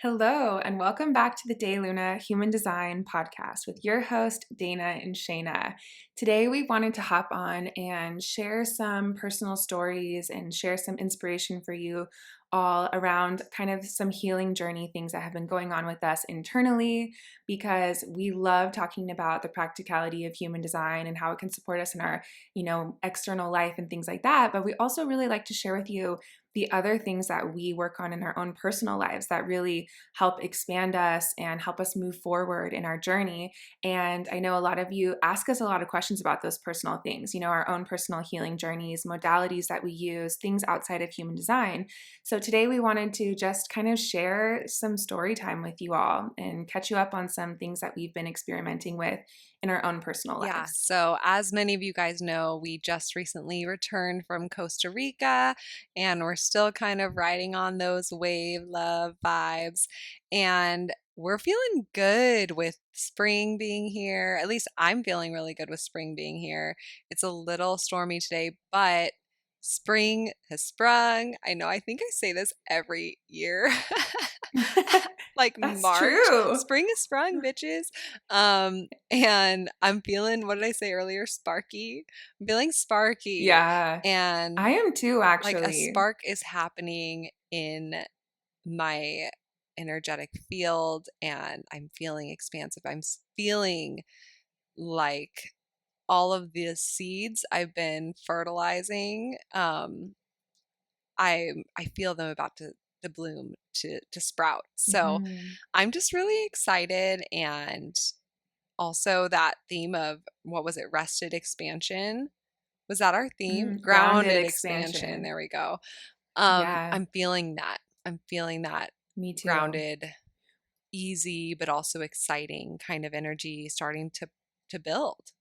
Hello, and welcome back to the DayLuna Human Design podcast with your host, Dana and Shayna. Today, we wanted to hop on and share some personal stories and share some inspiration for you all around kind of some healing journey things that have been going on with us internally, because we love talking about the practicality of human design and how it can support us in our, external life and things like that. But we also really like to share with you the other things that we work on in our own personal lives that really help expand us and help us move forward in our journey. And I know a lot of you ask us a lot of questions about those personal things, our own personal healing journeys, modalities that we use, things outside of human design. So today we wanted to just kind of share some story time with you all and catch you up on some things that we've been experimenting with in our own personal Yeah, lives. so as many of you guys know, we just recently returned from Costa Rica and we're still kind of riding on those wave love vibes. And we're feeling good with spring being here. At least I'm feeling really good with spring being here. It's a little stormy today, but spring has sprung. I know, I think I say this every year. Like That's March, true. spring is sprung, bitches. And I'm feeling, what did I say earlier? Sparky. I'm feeling sparky. Yeah, And I am too, like a actually. spark is happening in my energetic field, and I'm feeling expansive. Feeling like all of the seeds I've been fertilizing, I feel them about to bloom, to sprout. So Mhm. I'm just really excited, and also that theme of, what was it, rested expansion? Was that our theme? Grounded Grounded expansion. expansion. There we go. Yeah, I'm feeling that. I'm feeling that me too. grounded, easy, but also exciting kind of energy starting to build.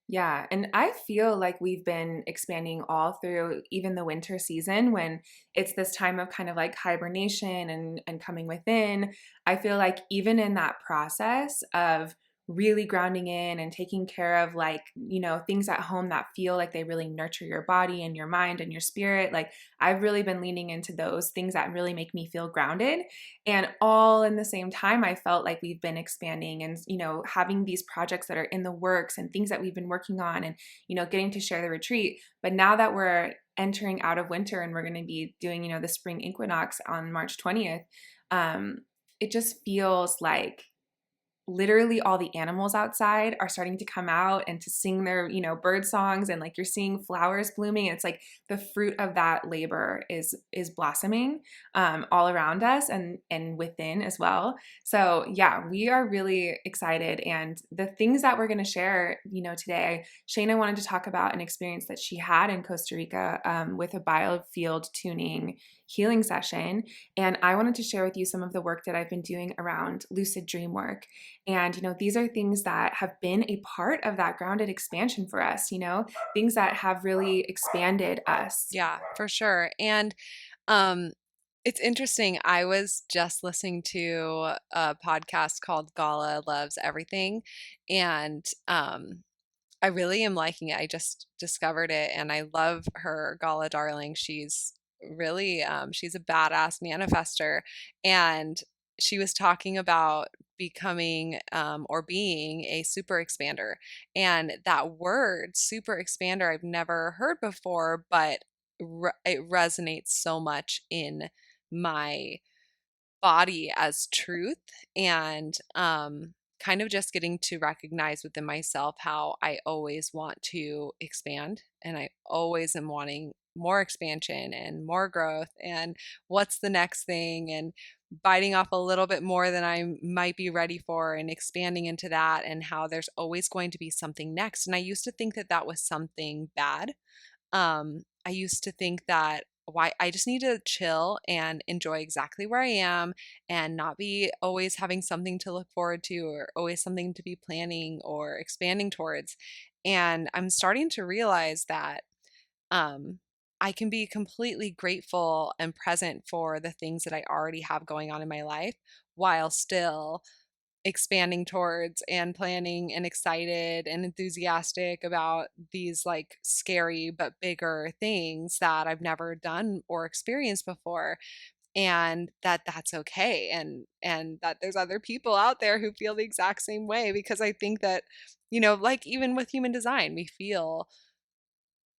Yeah, and I feel like we've been expanding all through even the winter season when it's this time of kind of like hibernation and coming within. I feel like even in that process of really grounding in and taking care of like, things at home that feel like they really nurture your body and your mind and your spirit, like I've really been leaning into those things that really make me feel grounded. And all in the same time, I felt like we've been expanding and, having these projects that are in the works and things that we've been working on and, getting to share the retreat. But now that we're entering out of winter and we're going to be doing, the spring equinox on March 20th, um, it just feels like literally all the animals outside are starting to come out and to sing their, bird songs, and like you're seeing flowers blooming. It's like the fruit of that labor is blossoming all around us and within as well. So yeah, we are really excited. And the things that we're going to share, today, Shayna wanted to talk about an experience that she had in Costa Rica with a biofield tuning healing session. And I wanted to share with you some of the work that I've been doing around lucid dream work. And, these are things that have been a part of that grounded expansion for us, things that have really expanded us. Yeah, for sure. And um it's interesting. I was just listening to a podcast called Gala Loves Everything, and I really am liking it. I just discovered it and I love her, Gala Darling. She's really she's a badass manifester, and she was talking about becoming or being a super expander. And that word super expander I've never heard before, but it resonates so much in my body as truth. And kind of just getting to recognize within myself how I always want to expand, and I always am wanting more expansion and more growth, and what's the next thing, and biting off a little bit more than I might be ready for, and expanding into that, and how there's always going to be something next. And I used to think that that was something bad. I used to think that, why, I just need to chill and enjoy exactly where I am and not be always having something to look forward to or always something to be planning or expanding towards. And I'm starting to realize that um, I can be completely grateful and present for the things that I already have going on in my life while still expanding towards and planning and excited and enthusiastic about these like scary but bigger things that I've never done or experienced before. and that that's okay, and that there's other people out there who feel the exact same way, because I think that, like even with human design, we feel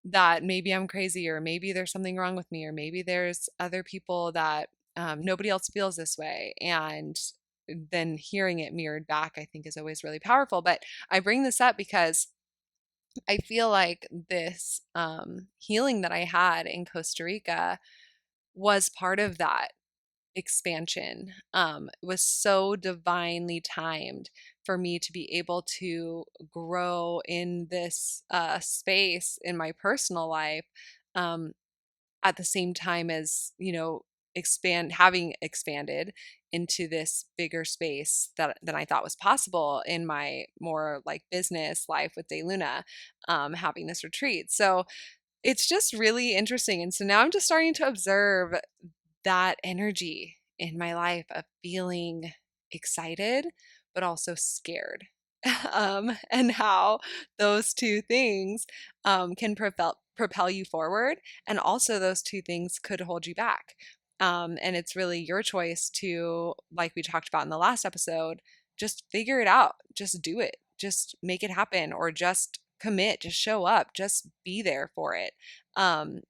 that maybe I'm crazy, or maybe there's something wrong with me, or maybe there's other people that nobody else feels this way. And then hearing it mirrored back, I think, is always really powerful. But I bring this up because I feel like this healing that I had in Costa Rica was part of that expansion. It was so divinely timed for me to be able to grow in this space in my personal life, um, at the same time as, having expanded into this bigger space that than I thought was possible in my more like business life with DayLuna, having this retreat. So it's just really interesting. And so now I'm just starting to observe that energy in my life of feeling excited, but also scared. And how those two things can propel you forward. And also, those two things could hold you back. And it's really your choice to, like we talked about in the last episode, just figure it out, just do it, just make it happen, or just commit, just show up, just be there for it.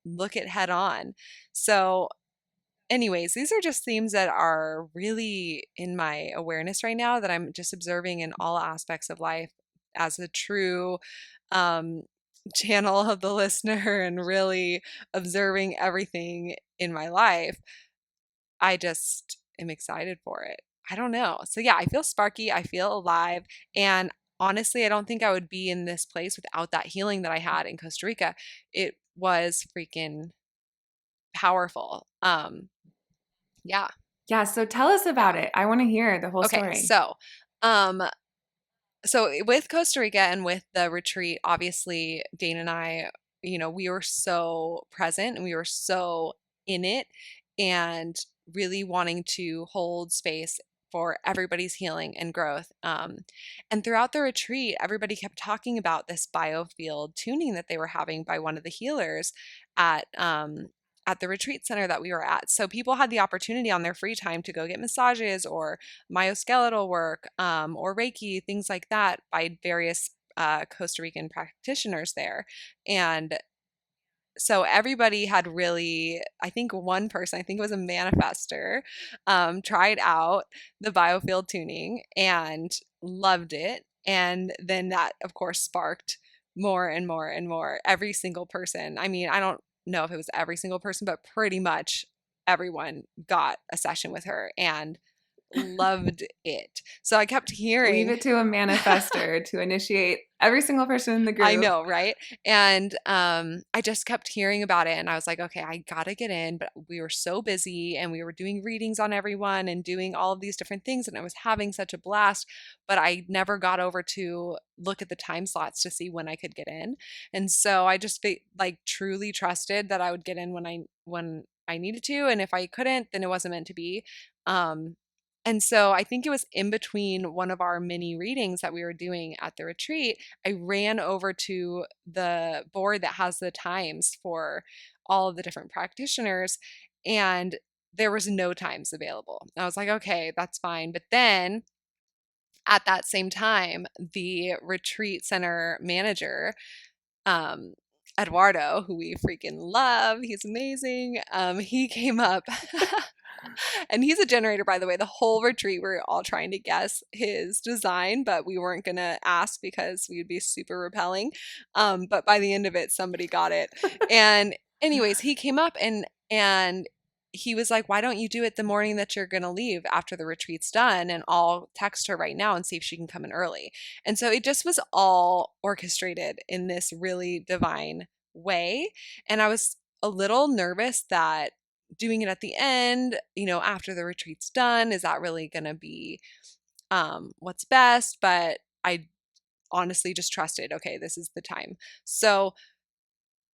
Look it head on. So, anyways, these are just themes that are really in my awareness right now, that I'm just observing in all aspects of life as a true um, channel of the listener, and really observing everything in my life. I just am excited for it. I don't know. So, yeah, I feel sparky. I feel alive. And honestly, I don't think I would be in this place without that healing that I had in Costa Rica. It was freaking powerful. Yeah. Yeah, so tell us about it. I want to hear the whole Okay, story. um, so with Costa Rica and with the retreat, obviously Dane and I, we were so present and we were so in it, and really wanting to hold space for everybody's healing and growth. And throughout the retreat, everybody kept talking about this biofield tuning that they were having by one of the healers at at the retreat center that we were at. So people had the opportunity on their free time to go get massages or myoskeletal work, or Reiki, things like that, by various Costa Rican practitioners there. And so everybody had really, I think one person, I think it was a manifester, tried out the biofield tuning and loved it. And then that, of course, sparked more and more and more. Every single person. I mean, I don't know if it was every single person, but pretty much everyone got a session with her and loved it. So I kept Leave hearing, it to a manifester to initiate every single person in the I group. know, right? And I just kept hearing about it, and I was like, okay, I gotta get in. But we were so busy, and we were doing readings on everyone and doing all of these different things, and I was having such a blast. But I never got over to look at the time slots to see when I could get in. And so I just like truly trusted that I would get in when I needed to, and if I couldn't, then it wasn't meant to be. Um, and so I think it was in between one of our mini readings that we were doing at the retreat, I ran over to the board that has the times for all of the different practitioners, and there was no times available. I was like, okay, that's fine. But then at that same time, the retreat center manager, um, Eduardo, who we freaking love, he's amazing. He came up and he's a generator, by the way. The whole retreat, we are all trying to guess his design, but we weren't going to ask because we would be super repelling. But by the end of it, somebody got it. And anyways, he came up and he was like, why don't you do it the morning that you're going to leave after the retreat's done? And I'll text her right now and see if she can come in early. And so it just was all orchestrated in this really divine way. And I was a little nervous that doing it at the end, after the retreat's done, is that really going to be what's best? But I honestly just trusted, okay, this is the time. So,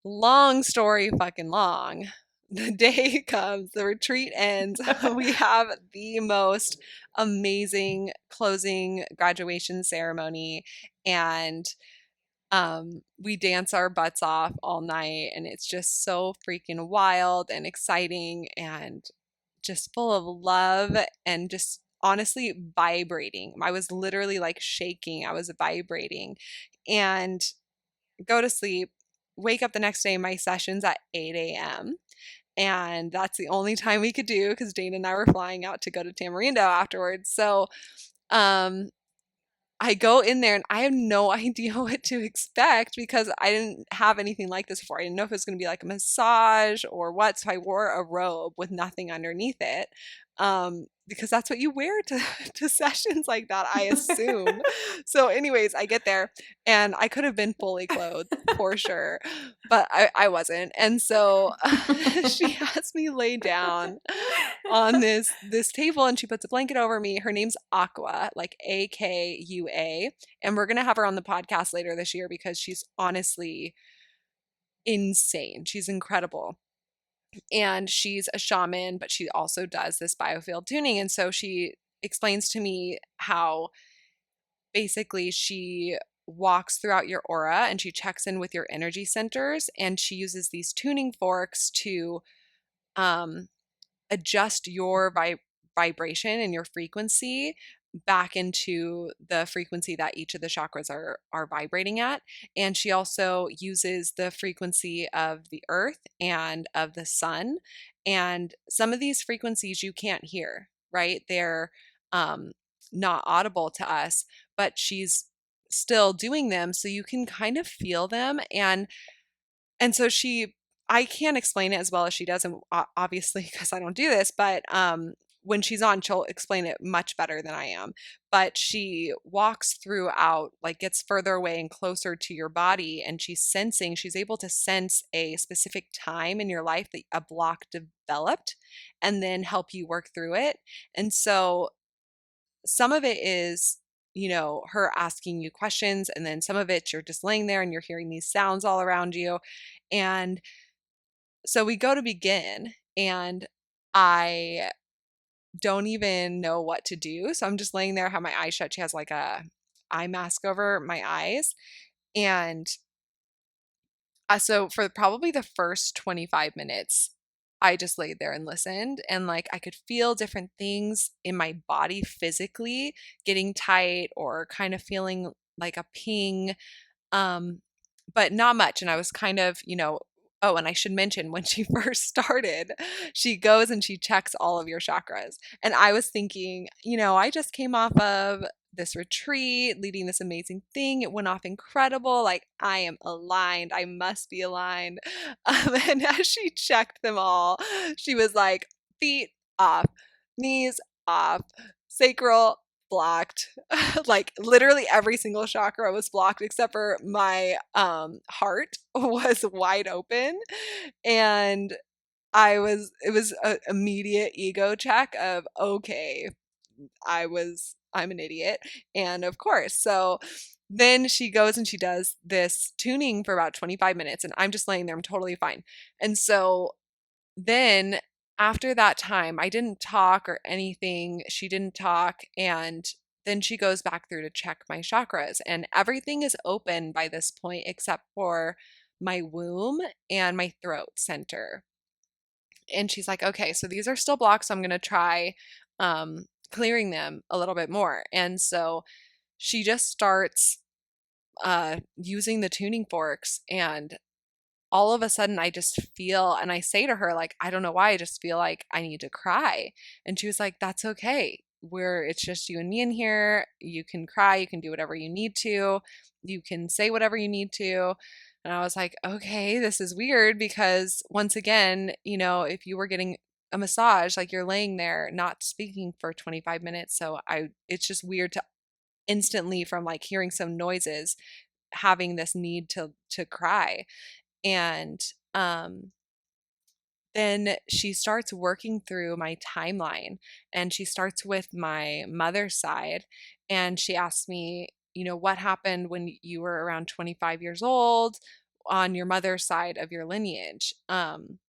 long story fucking long. The day comes, the retreat ends. We have the most amazing closing graduation ceremony, and we dance our butts off all night, and it's just so freaking wild and exciting. And just full of love and just honestly vibrating. I was literally like shaking. I was vibrating and go to sleep, wake up the next day. My session's at 8 a.m. And that's the only time we could do because Dana and I were flying out to go to Tamarindo afterwards. So, um, I go in there and I have no idea what to expect because I didn't have anything like this before. I didn't know if it was going to be like a massage or what. So I wore a robe with nothing underneath it. Because that's what you wear to, to sessions like that, I assume. So, anyways, I get there and I could have been fully clothed for sure, but I wasn't. And so she has me lay down on this table and she puts a blanket over me. Her name's Aqua, like Akua, and we're going to have her on the podcast later this year because she's honestly insane. She's incredible. And she's a shaman, but she also does this biofield tuning, and so she explains to me how basically she walks throughout your aura and she checks in with your energy centers and she uses these tuning forks to um adjust your vibration and your frequency back into the frequency that each of the chakras are vibrating at. And she also uses the frequency of the earth and of the sun. And some of these frequencies you can't hear, right? They're um not audible to us, but she's still doing them so you can kind of feel them. And so I can't explain it as well as she does, and obviously because I don't do this, but when she's on, she'll explain it much better than I am. But she walks throughout, like gets further away and closer to your body, and she's able to sense a specific time in your life that a block developed, and then help you work through it. And so some of it is, her asking you questions, and then some of it you're just laying there and you're hearing these sounds all around you. And so we go to begin, and I don't even know what to do. So I'm just laying there, have my eyes shut. She has like a eye mask over my eyes. And so for probably the first 25 minutes, I just laid there and listened. And like I could feel different things in my body physically getting tight or kind of feeling like a ping, um, but not much. And I was kind of, oh, and I should mention when she first started, she goes and she checks all of your chakras. And I was thinking, I just came off of this retreat, leading this amazing thing. It went off incredible. Like, I am aligned. I must be aligned. And as she checked them all, she was like, feet off, knees off, sacral blocked. Like literally every single chakra was blocked except for my heart was wide open. And it was an immediate ego check of, okay, I'm an idiot. And of course, so then she goes and she does this tuning for about 25 minutes and I'm just laying there, I'm totally fine. And so then after that time, I didn't talk or anything. She didn't talk. And then she goes back through to check my chakras, and everything is open by this point except for my womb and my throat center. And she's like, okay, so these are still blocked. So I'm going to try clearing them a little bit more. And so she just starts using the tuning forks, and all of a sudden I just feel, and I say to her, like, I don't know why, I just feel like I need to cry. And she was like, that's okay. It's just you and me in here. You can cry, you can do whatever you need to, you can say whatever you need to. And I was like, okay, this is weird because once again, if you were getting a massage, like you're laying there not speaking for 25 minutes. So it's just weird to instantly from like hearing some noises having this need to cry. And then she starts working through my timeline, and she starts with my mother's side, and she asks me, what happened when you were around 25 years old on your mother's side of your lineage. And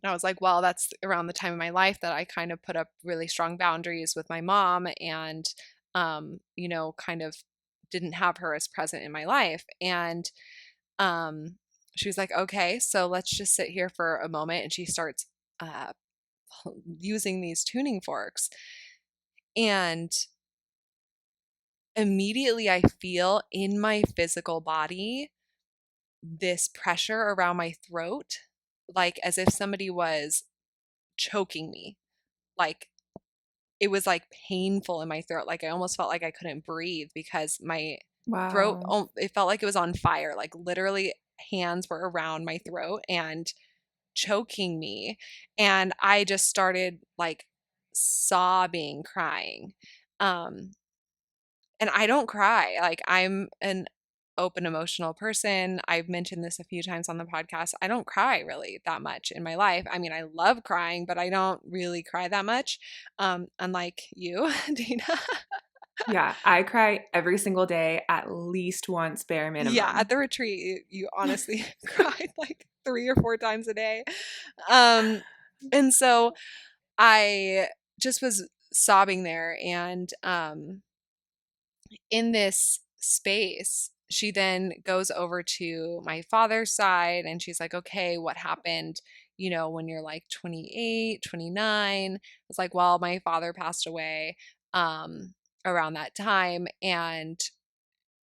I was like, well, that's around the time of my life that I kind of put up really strong boundaries with my mom, and kind of didn't have her as present in my life. And she was like, okay, so let's just sit here for a moment. And she starts using these tuning forks. And immediately I feel in my physical body this pressure around my throat, like as if somebody was choking me. Like it was like painful in my throat. Like I almost felt like I couldn't breathe because my throat, Wow. it felt like it was on fire. Like literally hands were around my throat and choking me. And I just started like sobbing, crying. Um, and I don't cry. Like I'm an open emotional person. I've mentioned this a few times on the podcast. I don't cry really that much in my life. I mean, I love crying, but I don't really cry that much. Unlike you, Dina. Yeah, I cry every single day, at least once, bare Yeah, at minimum. the retreat, you honestly cried like 3 or 4 times a day. Um, and so I just was sobbing there, and in this space, she then goes over to my father's side and she's like, okay, what happened, when you're like 28, 29? It's like, well, my father passed away around that time. And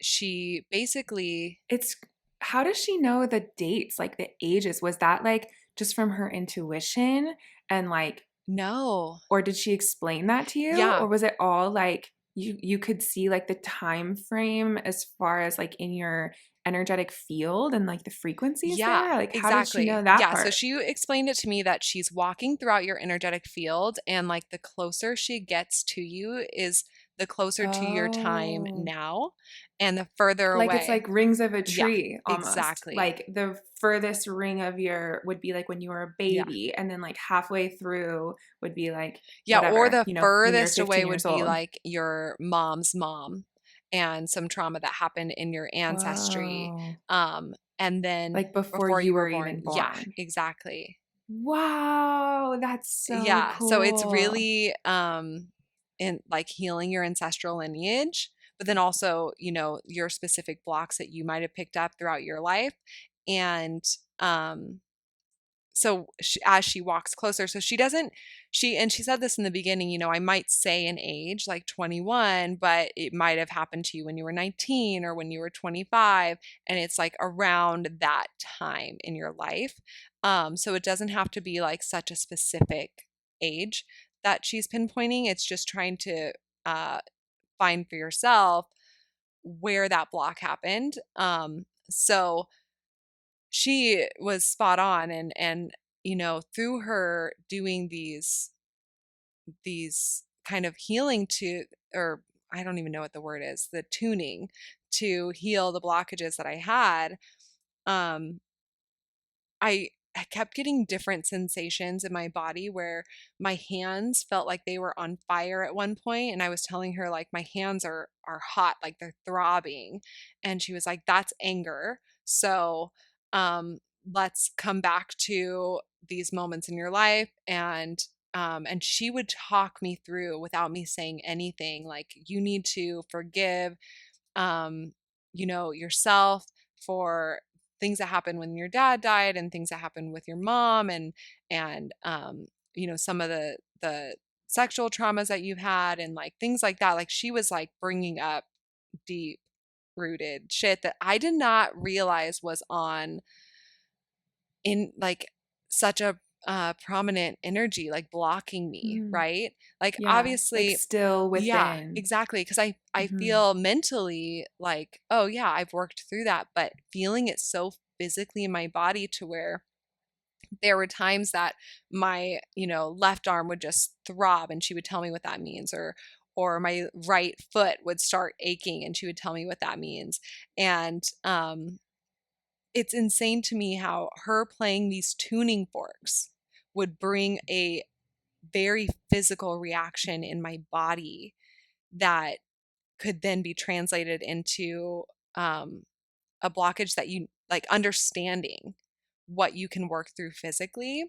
she basically, It's how does she know the dates, like the ages? Was that like just from her intuition and like no. or did she explain that to you? Yeah. Or was it all like you could see like the time frame as far as like in your energetic field and like the frequencies Yeah, there? Like how did she know exactly. that Yeah, so part? she explained it to me that she's walking throughout your energetic field, and like the closer she gets to you is the closer to your time Oh. now and the further Like it's away. like rings of a Yeah, tree almost. exactly. Like the furthest ring of your would be like when you were a Yeah. baby, and then like halfway through would be like Yeah, or whatever, the when you're furthest away 15 would years be old. like your mom's mom and some trauma that happened in your ancestry. Whoa. And then Like before before you you were were born. even Yeah, born. exactly. Wow, that's so Yeah, so it's cool. really in like healing your ancestral lineage, but then also, your specific blocks that you might have picked up throughout your life. And um so as she walks closer, so she doesn't, she said this in the beginning, I might say an age like 21, but it might have happened to you when you were 19 or when you were 25, and it's like around that time in your life. So it doesn't have to be like such a specific age that she's pinpointing. It's just trying to uh find for yourself where that block happened. So she was spot on, and through her doing these kind of healing to, or I don't even know what the word is, the tuning to heal the blockages that I had. um I kept getting different sensations in my body where my hands felt like they were on fire at one point, and I was telling her like my hands are hot, like they're throbbing, and she was like, that's anger. So um let's come back to these moments in your life. And she would talk me through without me saying anything, like you need to forgive um, yourself for things that happened when your dad died and things that happened with your mom, and some of the sexual traumas that you've had and like things like that. Like she was like bringing up deep rooted shit that I did not realize was on in like such a prominent energy, like blocking me, Mm, right? Like yeah, like obviously, still yeah, within. exactly. Because I Mhm. feel mentally like, oh yeah, I've worked through that, but feeling it so physically in my body to where there were times that my left arm would just throb, and she would tell me what that means, or my right foot would start aching, and she would tell me what that means. And it's insane to me how her playing these tuning forks would bring a very physical reaction in my body that could then be translated into um, a blockage that you like understanding what you can work through physically.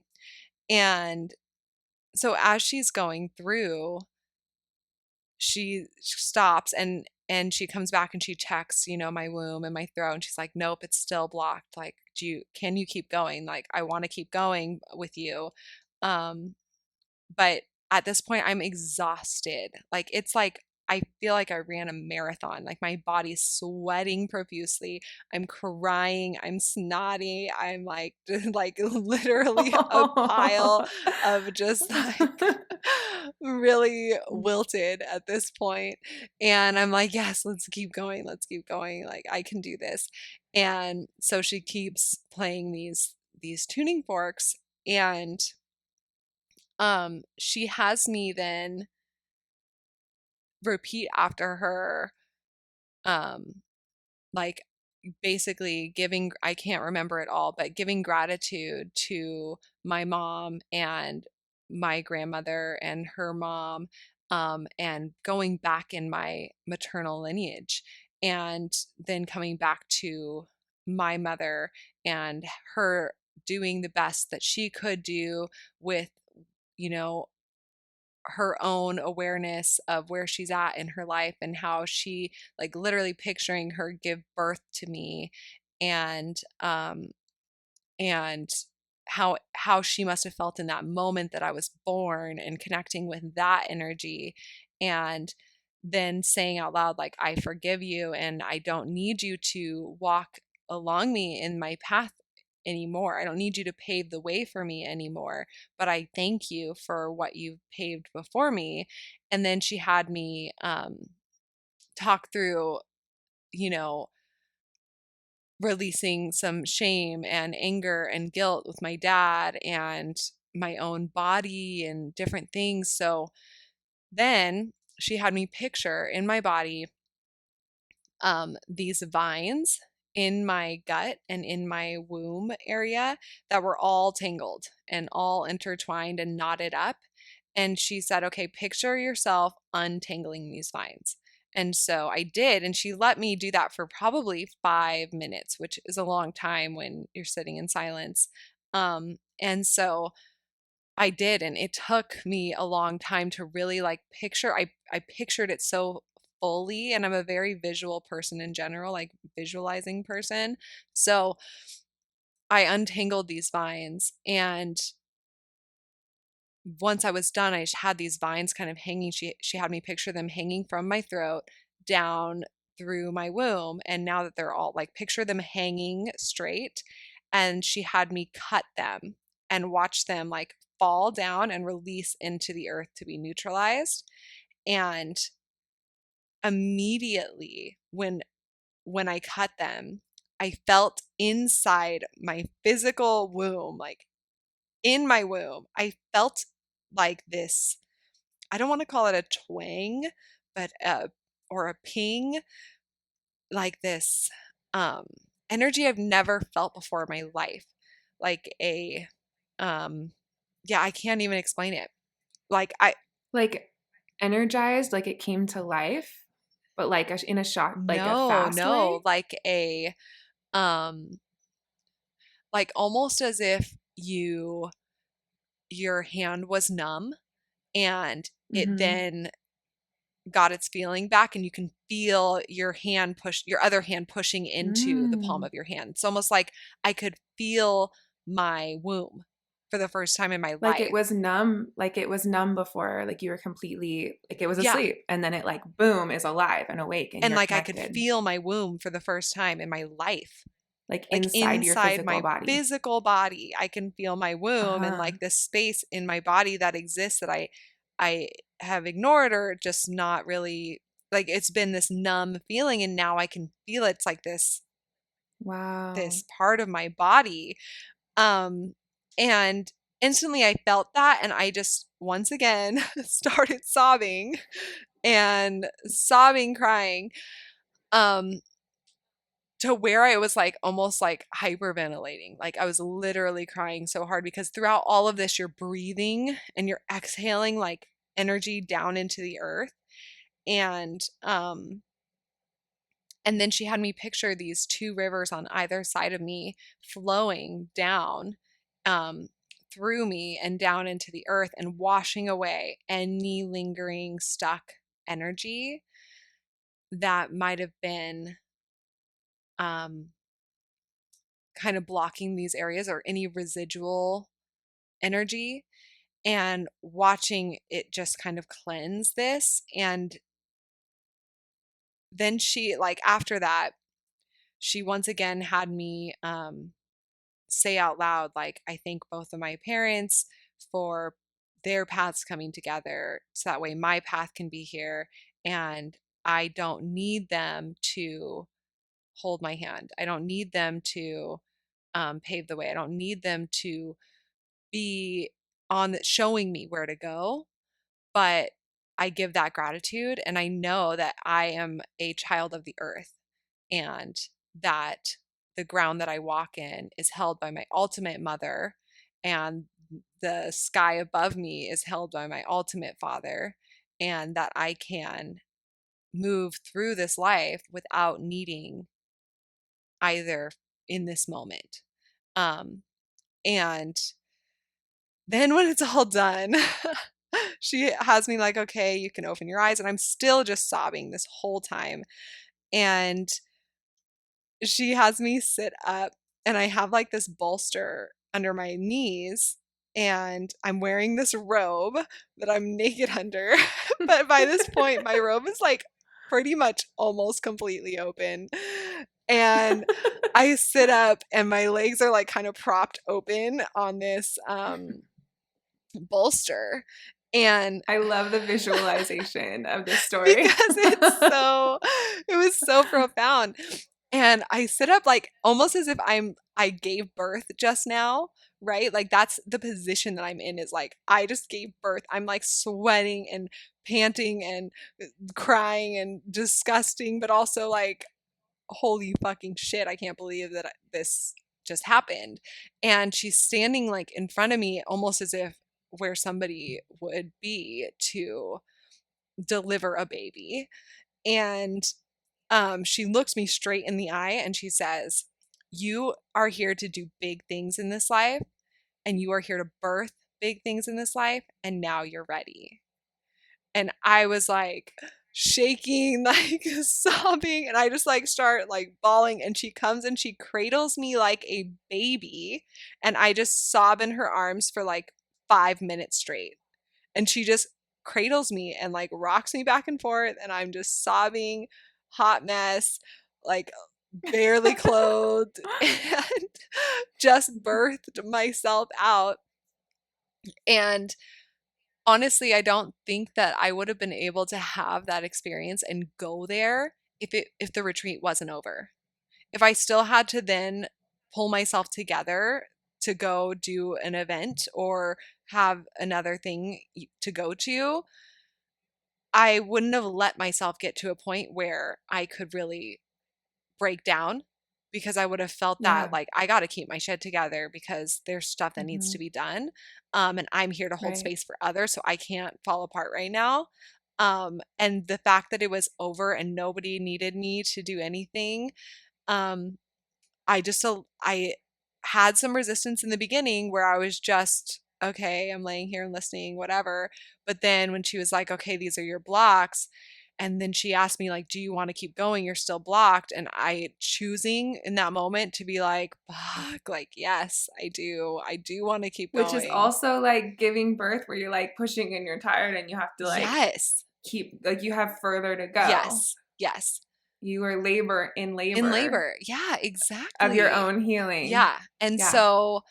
And so as she's going through, she stops and she comes back and she checks, my womb and my throat, and she's like, nope, it's still blocked. Like, can you keep going? Like, I want to keep going with you. Um, but at this point I'm exhausted. Like it's like I feel like I ran a marathon. Like my body's sweating profusely. I'm crying. I'm snotty. I'm like like literally a pile of just like really wilted at this point. And I'm like, yes, let's keep going. Let's keep going. Like I can do this. And so she keeps playing these tuning forks, and she has me then repeat after her, um like basically giving, I can't remember it all, but giving gratitude to my mom and my grandmother and her mom, and going back in my maternal lineage, and then coming back to my mother and her doing the best that she could do with, you know, her own awareness of where she's at in her life, and how she, like literally picturing her give birth to me, and and how she must have felt in that moment that I was born, and connecting with that energy, and then saying out loud like, I forgive you and I don't need you to walk along me in my path anymore. I don't need you to pave the way for me anymore, but I thank you for what you've paved before me. And then she had me talk through, you know, releasing some shame and anger and guilt with my dad and my own body and different things. So then she had me picture in my body these vines in my gut and in my womb area that were all tangled and all intertwined and knotted up. And she said, okay, picture yourself untangling these vines. And so I did. And she let me do that for probably 5 minutes, which is a long time when you're sitting in silence. And so I did, and it took me a long time to really like picture. I pictured it so fully, and I'm a very visual person in general, like visualizing person. So I untangled these vines, and once I was done, I just had these vines kind of hanging. She had me picture them hanging from my throat down through my womb, and now that they're all like, picture them hanging straight, and she had me cut them and watch them like fall down and release into the earth to be neutralized. And immediately when I cut them, I felt inside my physical womb, like in my womb, I felt like this, I don't want to call it a twang, but or a ping, like this um energy I've never felt before in my life. Like a um yeah, I can't even explain it. Like I Like energized, like it came to life, but like in a shock, like a no, fast no, way. like a um like almost as if your hand was numb, and it Mm-hmm. then got its feeling back, and you can feel your other hand pushing into the palm Mm. of your hand. It's almost like I could feel my womb for the first time in my life. Like it was numb before, like you were completely, like it was Yeah. asleep, and then it like boom is alive and awake and And you're like I could connected, feel my womb for the first time in my life. like Like inside your inside physical my body. physical body, I can feel my womb, and Uh-huh. like this space in my body that exists that I have ignored, or just not really, like it's been this numb feeling, and now I can feel it. It's like Wow. this part of my body. Um, and instantly I felt that, and I just once again started sobbing and sobbing, crying, um, to where I was like almost like hyperventilating. Like I was literally crying so hard, because throughout all of this, you're breathing and you're exhaling like energy down into the earth. And and then she had me picture these two rivers on either side of me flowing down, um, through me and down into the earth, and washing away any lingering stuck energy that might have been um, kind of blocking these areas, or any residual energy. and watching it just kind of cleanse this. And then she, like, after that, she once again had me say out loud, like, I thank both of my parents for their paths coming together so that way my path can be here. And I don't need them to hold my hand. I don't need them to pave the way. I don't need them to be showing me where to go. But I give that gratitude, and I know that I am a child of the earth, and that the ground that I walk in is held by my ultimate mother, and the sky above me is held by my ultimate father, and that I can move through this life without needing either in this moment. Um, and then when it's all done, she has me like, okay, you can open your eyes. And I'm still just sobbing this whole time. And she has me sit up, and I have like this bolster under my knees, and I'm wearing this robe that I'm naked under. But by this point, my robe is like pretty much almost completely open. And I sit up, and my legs are like kind of propped open on this bolster. And I love the visualization of this story. because it was so profound. And I sit up like almost as if I gave birth just now, right? Like that's the position that I'm in, is like I just gave birth. I'm like sweating and panting and crying and disgusting, but also like, holy fucking shit, I can't believe that this just happened. And she's standing like in front of me almost as if where somebody would be to deliver a baby. And she looks me straight in the eye and she says, "You are here to do big things in this life, and you are here to birth big things in this life, and now you're ready." And I was like shaking, like sobbing, and I just like start like bawling. And she comes and she cradles me like a baby, and I just sob in her arms for like 5 minutes straight. And she just cradles me and like rocks me back and forth, and I'm just sobbing, hot mess, like barely clothed, and just birthed myself out. And honestly, I don't think that I would have been able to have that experience and go there if the retreat wasn't over. If I still had to then pull myself together to go do an event or have another thing to go to, I wouldn't have let myself get to a point where I could really break down, because I would have felt that Yeah. like I got to keep my shit together because there's stuff that needs to Mhm. be done. And I'm here to hold Right. space for others, so I can't fall apart right now. And the fact that it was over and nobody needed me to do anything, um, I had some resistance in the beginning where I was just, okay, I'm laying here and listening, whatever. But then when she was like, okay, these are your blocks. And then she asked me, like, do you want to keep going? You're still blocked. And I choosing in that moment to be like, fuck, like, yes, I do. I do want to keep Which is going. also like giving birth where you're like pushing and you're tired and you have to like Yes. keep like you have further to go. Yes. Yes. You are labor in In labor labor. Yeah, of your exactly. own healing. Yeah. And Yeah. so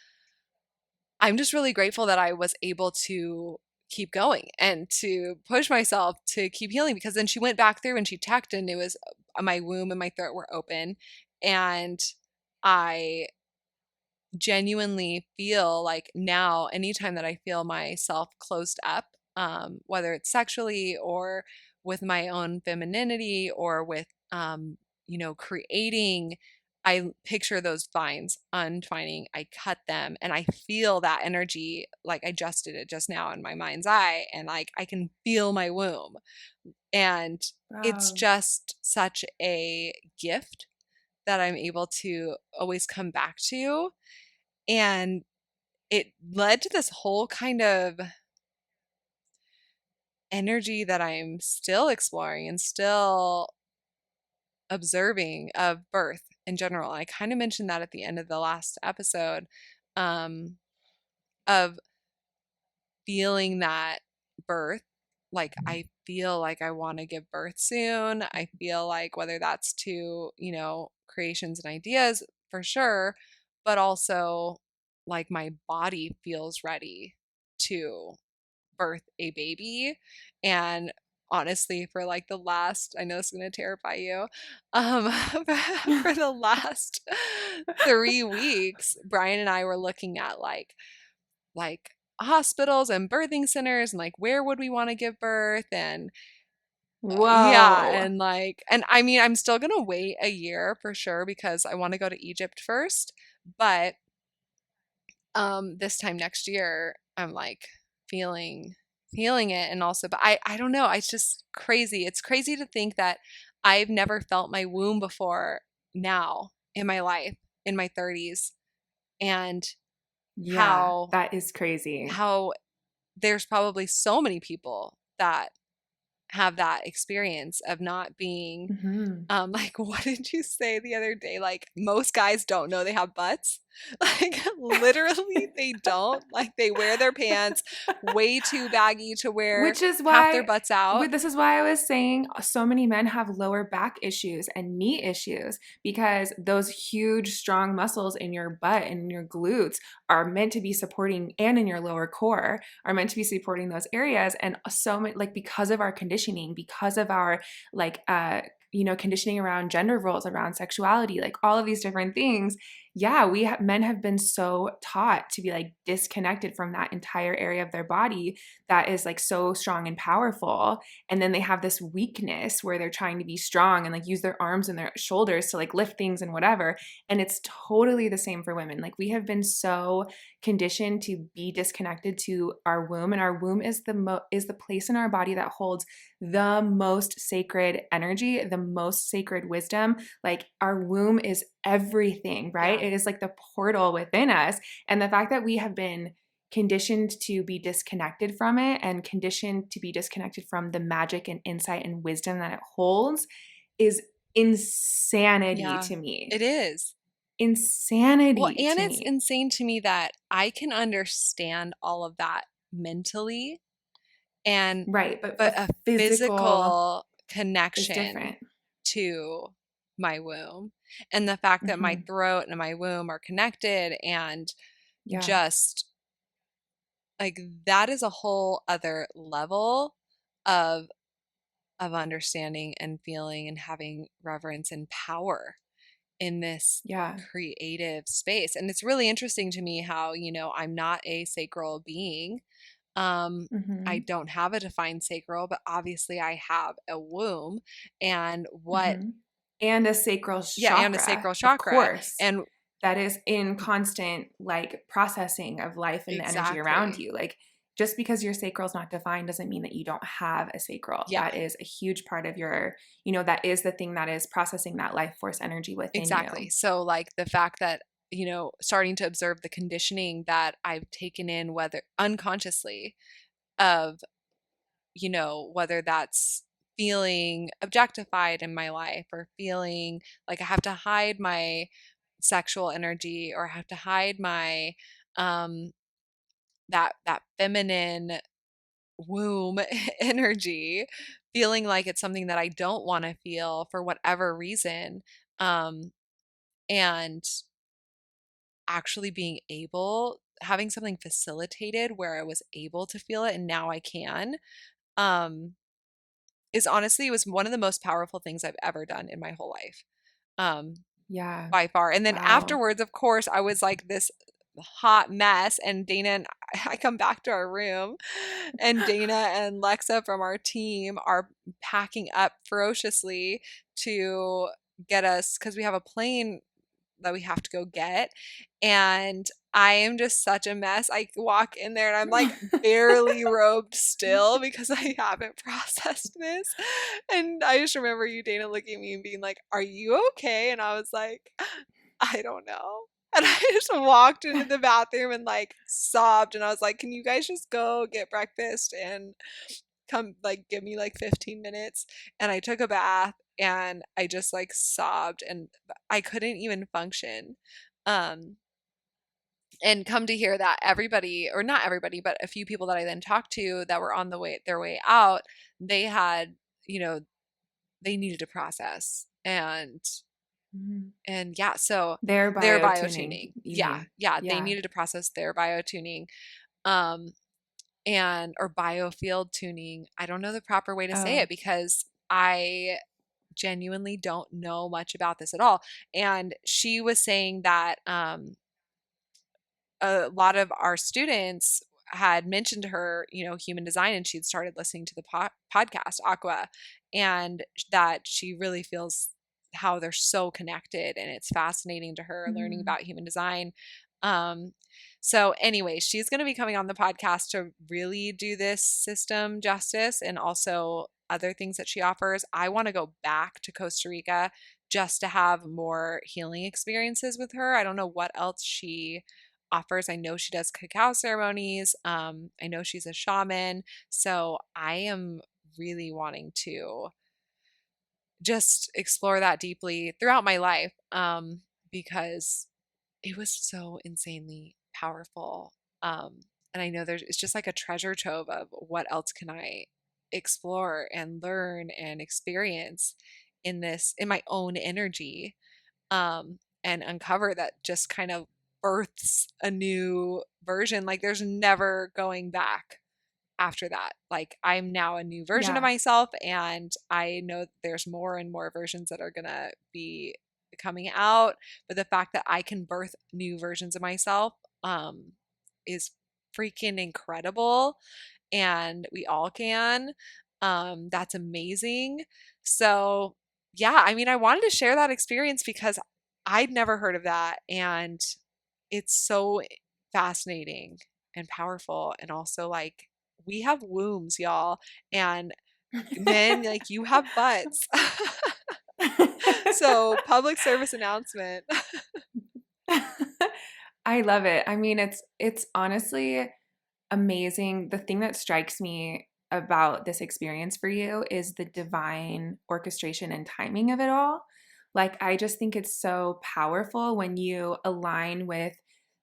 I'm just really grateful that I was able to keep going and to push myself to keep healing, because then she went back through and she checked, and it was my womb and my throat were open. And I genuinely feel like now, anytime that I feel myself closed up, whether it's sexually or with my own femininity or with, creating, I picture those vines untwining, I cut them, and I feel that energy. Like I just did it just now in my mind's eye, and like I can feel my womb. And it's Wow. just such a gift that I'm able to always come back to. And it led to this whole kind of energy that I'm still exploring and still observing of birth in general. I kind of mentioned that at the end of the last episode, um, of feeling that birth. Like, I feel like I want to give birth soon. I feel like whether that's to, creations and ideas for sure, but also like my body feels ready to birth a baby. And honestly, for like the last, I know it's going to terrify you, um, for the last 3 weeks, Brian and I were looking at like hospitals and birthing centers and like where would we want to give birth and yeah, Whoa. and I mean I'm still going to wait a year for sure because I want to go to Egypt first, but this time next year I'm like feeling feeling it. And also, but I don't know, it's just crazy. It's crazy to think that I've never felt my womb before now in my life in my 30s, and Yeah, how that is crazy. how there's probably so many people that have that experience of not being Mhm. like what did you say the other day? Like most guys don't know they have butts. Like literally they don't. Like they wear their pants way too baggy to wear Which is half their why, butts out. this is why I was saying so many men have lower back issues and knee issues because those huge, strong muscles in your butt and in your glutes are meant to be supporting, and in your lower core are meant to be supporting those areas. And so many, like, because of our conditioning, because of our, like, conditioning around gender roles, around sexuality, like all of these different things. Yeah, men have been so taught to be like disconnected from that entire area of their body that is like so strong and powerful, and then they have this weakness where they're trying to be strong and like use their arms and their shoulders to like lift things and whatever. And it's totally the same for women. Like we have been so conditioned to be disconnected to our womb, and our womb is the place in our body that holds the most sacred energy, the most sacred wisdom. Like our womb is everything, right? Yeah. It is like the portal within us. And the fact that we have been conditioned to be disconnected from it, and conditioned to be disconnected from the magic and insight and wisdom that it holds, is insanity Yeah. to me. It is. Well, Insanity and to it's me. insane to me that I can understand all of that mentally, and Right. But but the a physical physical is connection different. to my womb, and the fact that my Hmm. throat and my womb are connected, and Yeah. just like that is a whole other level of understanding and feeling and having reverence and power in this Yeah. creative space. And it's really interesting to me how, I'm not a sacral being. Um, I Hmm. don't have a defined sacral, but obviously I have a womb and what, Hmm. And a sacral yeah, and a chakra, sacral of chakra. course, And that is in constant like processing of life and the energy around exactly. you. Like just because your sacral is not defined doesn't mean that you don't have a sacral. Yeah, That is a huge part of your, that is the thing that is processing that life force energy within exactly. you. So, like the fact that, starting to observe the conditioning that I've taken in, whether unconsciously, of, whether that's feeling objectified in my life or feeling like I have to hide my sexual energy or I have to hide my um that feminine womb energy, feeling like it's something that I don't want to feel for whatever reason. Um and actually being able having something facilitated where I was able to feel it and now I can. Um is honestly was one of the most powerful things I've ever done in my whole life. Um, Yeah. by far. And then Wow. afterwards, of course, I was like this hot mess, and Dana and I come back to our room, and Dana and Lexa from our team are packing up ferociously to get us because we have a plane that we have to go get. And I am just such a mess. I walk in there and I'm like barely robed still because I haven't processed this. And I just remember you, Dana, looking at me and being like, "Are you okay?" And I was like, "I don't know." And I just walked into the bathroom and like sobbed. And I was like, "Can you guys just go get breakfast and come like give me like 15 minutes?" And I took a bath and I just like sobbed and I couldn't even function. Um and come to hear that everybody, or not everybody, but a few people that I then talked to that were on their way out, they had, you know, they needed to process Mhm. and yeah, so Their their biotuning, biotuning. you Yeah, mean? yeah, they Yeah. needed to process their biotuning. Um and or biofield tuning. I don't know the proper way to say Oh. it because I genuinely don't know much about this at all. And she was saying that a lot of our students had mentioned to her, you know, human design, and she'd started listening to the podcast Aqua, and that she really feels how they're so connected, and it's fascinating to her learning Mm. about human design. Um, so anyway, she's going to be coming on the podcast to really do this system justice and also other things that she offers. I want to go back to Costa Rica just to have more healing experiences with her. I don't know what else she offers. I know she does cacao ceremonies. I know she's a shaman. So I am really wanting to just explore that deeply throughout my life because it was so insanely powerful. Um, and I know it's just like a treasure trove of what else can I explore and learn and experience in my own energy, and uncover that just kind of births a new version. Like there's never going back after that. Like I'm now a new version of Yeah. myself, and I know that there's more and more versions that are going to be coming out. But the fact that I can birth new versions of myself is freaking incredible, and we all can. That's amazing. So, yeah, I mean, I wanted to share that experience because I'd never heard of that. And it's so fascinating and powerful. And also, like, we have wombs, y'all. And men, like, you have butts. So, public service announcement. I love it. I mean, it's honestly amazing. The thing that strikes me about this experience for you is the divine orchestration and timing of it all. Like, I just think it's so powerful when you align with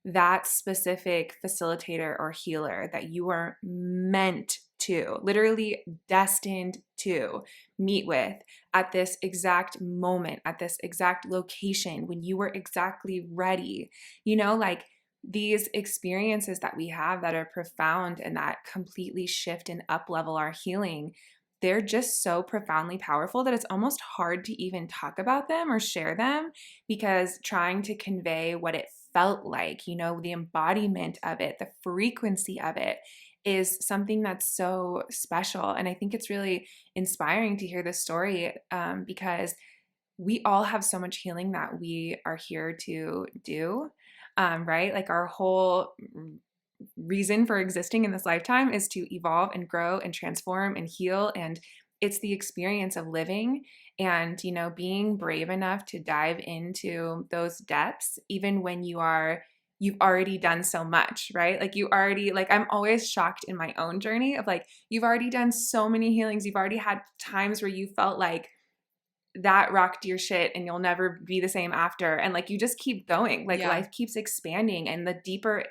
that specific facilitator or healer that you are meant to, literally destined to meet with at this exact moment, at this exact location, when you were exactly ready. You know, like these experiences that we have that are profound and that completely shift and up level our healing, they're just so profoundly powerful that it's almost hard to even talk about them or share them, because trying to convey what it felt like, you know, the embodiment of it, the frequency of it, is something that's so special. And I think it's really inspiring to hear this story, because we all have so much healing that we are here to do, right? Like our whole reason for existing in this lifetime is to evolve and grow and transform and heal. And it's the experience of living and, you know, being brave enough to dive into those depths, even when you've already done so much, right? Like you already, like, I'm always shocked in my own journey of like, you've already done so many healings. You've already had times where you felt like that rocked your shit and you'll never be the same after, and like you just keep going, like Yeah. life keeps expanding, and the deeper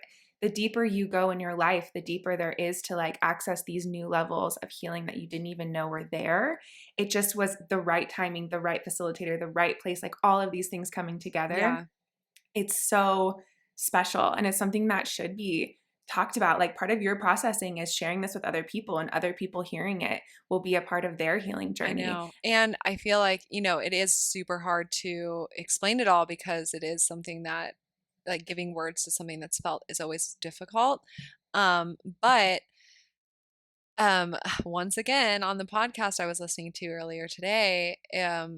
you go in your life, the deeper there is to like access these new levels of healing that you didn't even know were there. It just was the right timing, the right facilitator, the right place, like all of these things coming together. Yeah. It's so special, and it's something that should be talked about. Like part of your processing is sharing this with other people, and other people hearing it will be a part of their healing I journey. know. And I feel like, you know, it is super hard to explain it all because it is something that, like, giving words to something that's felt is always difficult. But once again, on the podcast I was listening to earlier today,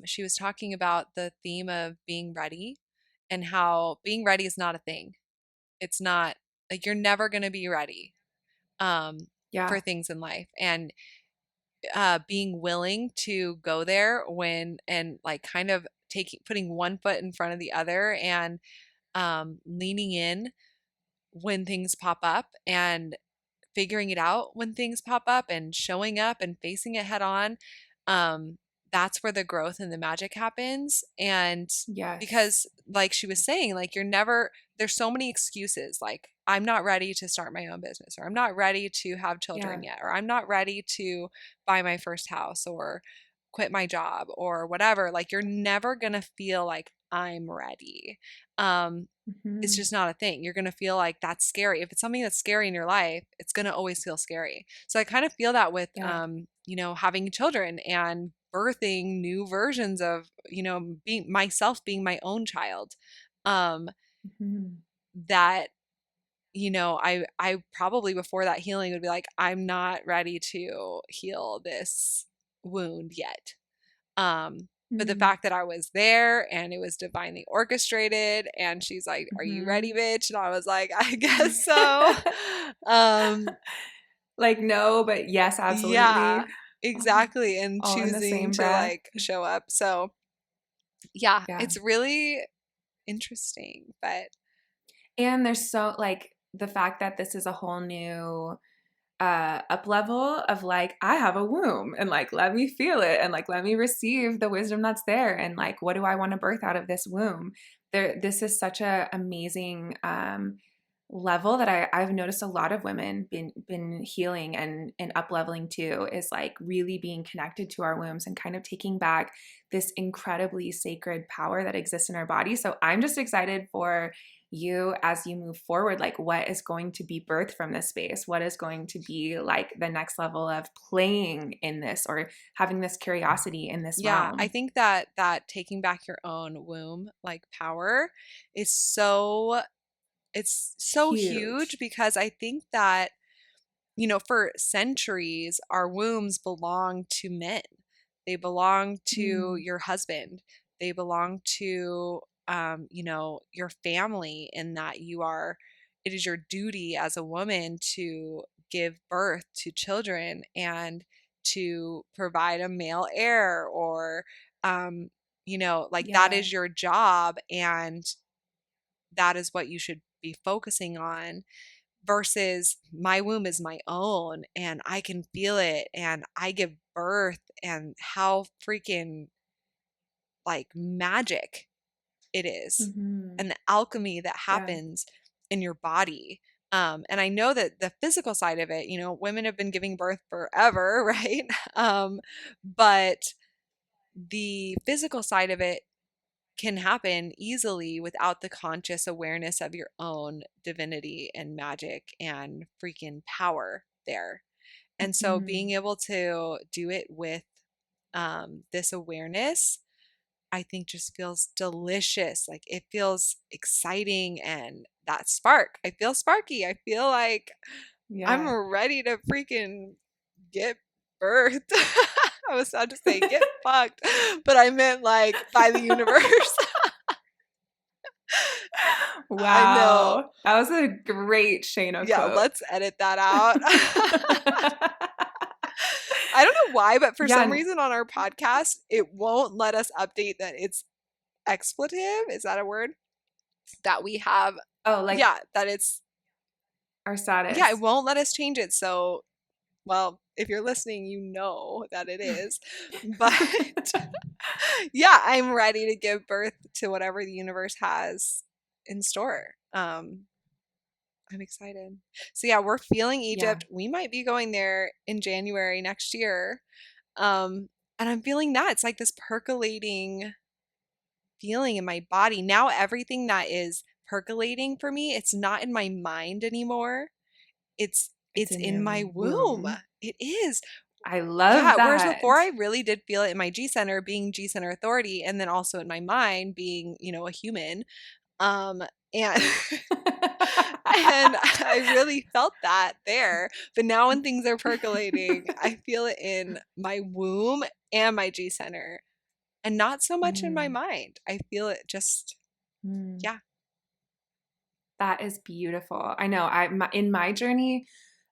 she was talking about the theme of being ready and how being ready is not a thing. It's not like you're never going to be ready um, for Yeah. things in life. And being willing to go there when and like kind of taking putting one foot in front of the other and leaning in when things pop up and figuring it out when things pop up and showing up and facing it head on. um that's where the growth and the magic happens. And Yes. because like she was saying, like you're never, there's so many excuses, like I'm not ready to start my own business, or I'm not ready to have children Yeah. yet, or I'm not ready to buy my first house or quit my job or whatever. Like you're never going to feel like I'm ready. Um it's Mhm. just not a thing. You're going to feel like that's scary. If it's something that's scary in your life, it's going to always feel scary. So I kind of feel that with, Yeah. having children and birthing new versions of, being myself, being my own child. Um, Mhm. that, I probably before that healing would be like, I'm not ready to heal this wound yet. But the Mm. fact that I was there and it was divinely orchestrated and she's like, "Are you ready, Mhm. bitch?" And I was like, "I guess so." Um, Like, no, but yes, absolutely. yeah, Oh, exactly. And all in the choosing same to breath. like show up. So, yeah, Yeah. it's really interesting, but And there's so like the fact that this is a whole new up level of like I have a womb and like let me feel it and like let me receive the wisdom that's there and like what do I want to birth out of this womb. This is such a amazing level that I've noticed a lot of women been healing and up leveling too, is like really being connected to our wombs and kind of taking back this incredibly sacred power that exists in our body. So I'm just excited for you as you move forward, like what is going to be birthed from this space, what is going to be like the next level of playing in this or having this curiosity in this yeah, I realm. think that taking back your own womb like power is so it's so huge Huge. because I think that for centuries, our wombs belong to men. They belong to Mm, your husband. They belong to, your family, in that it is your duty as a woman to give birth to children and to provide a male heir, or, like that yeah. is your job. And that is what you should be focusing on, versus my womb is my own and I can feel it and I give birth, and how freaking like magic it is, Hmm. and the alchemy that Yeah. happens in your body. And I know that the physical side of it, women have been giving birth forever, right? But the physical side of it can happen easily without the conscious awareness of your own divinity and magic and freaking power there. And so being Hmm. able to do it with this awareness, I think just feels delicious. Like it feels exciting, and that spark, I feel sparky. I feel like I'm Yeah. ready to freaking get birthed. I was about to say get fucked, but I meant like by the universe. I know. Wow. That was a great Shayna Yeah, quote. let's edit that out. I don't know why, but for Yeah. some reason on our podcast, it won't let us update that it's expletive. Is that a word? That we have, Oh, like yeah, that it's, our yeah, it status. won't let us change it. So, well, if you're listening, you know that it is. But yeah, I'm ready to give birth to whatever the universe has in store. I'm excited. So yeah, we're feeling Yeah. Egypt. We might be going there in January next year. And I'm feeling that. It's like this percolating feeling in my body. Now everything that is percolating for me, it's not in my mind anymore. It's It's it's in in your my womb. womb. It is. I love Yeah, whereas before that. I really did feel it in my G center, being G center authority, and then also in my mind being, a human. Um and and I really felt that there. But now when things are percolating, I feel it in my womb and my G center, and not so much in my Mm, mind. I feel it just, mm. yeah. That is beautiful. I know. In my journey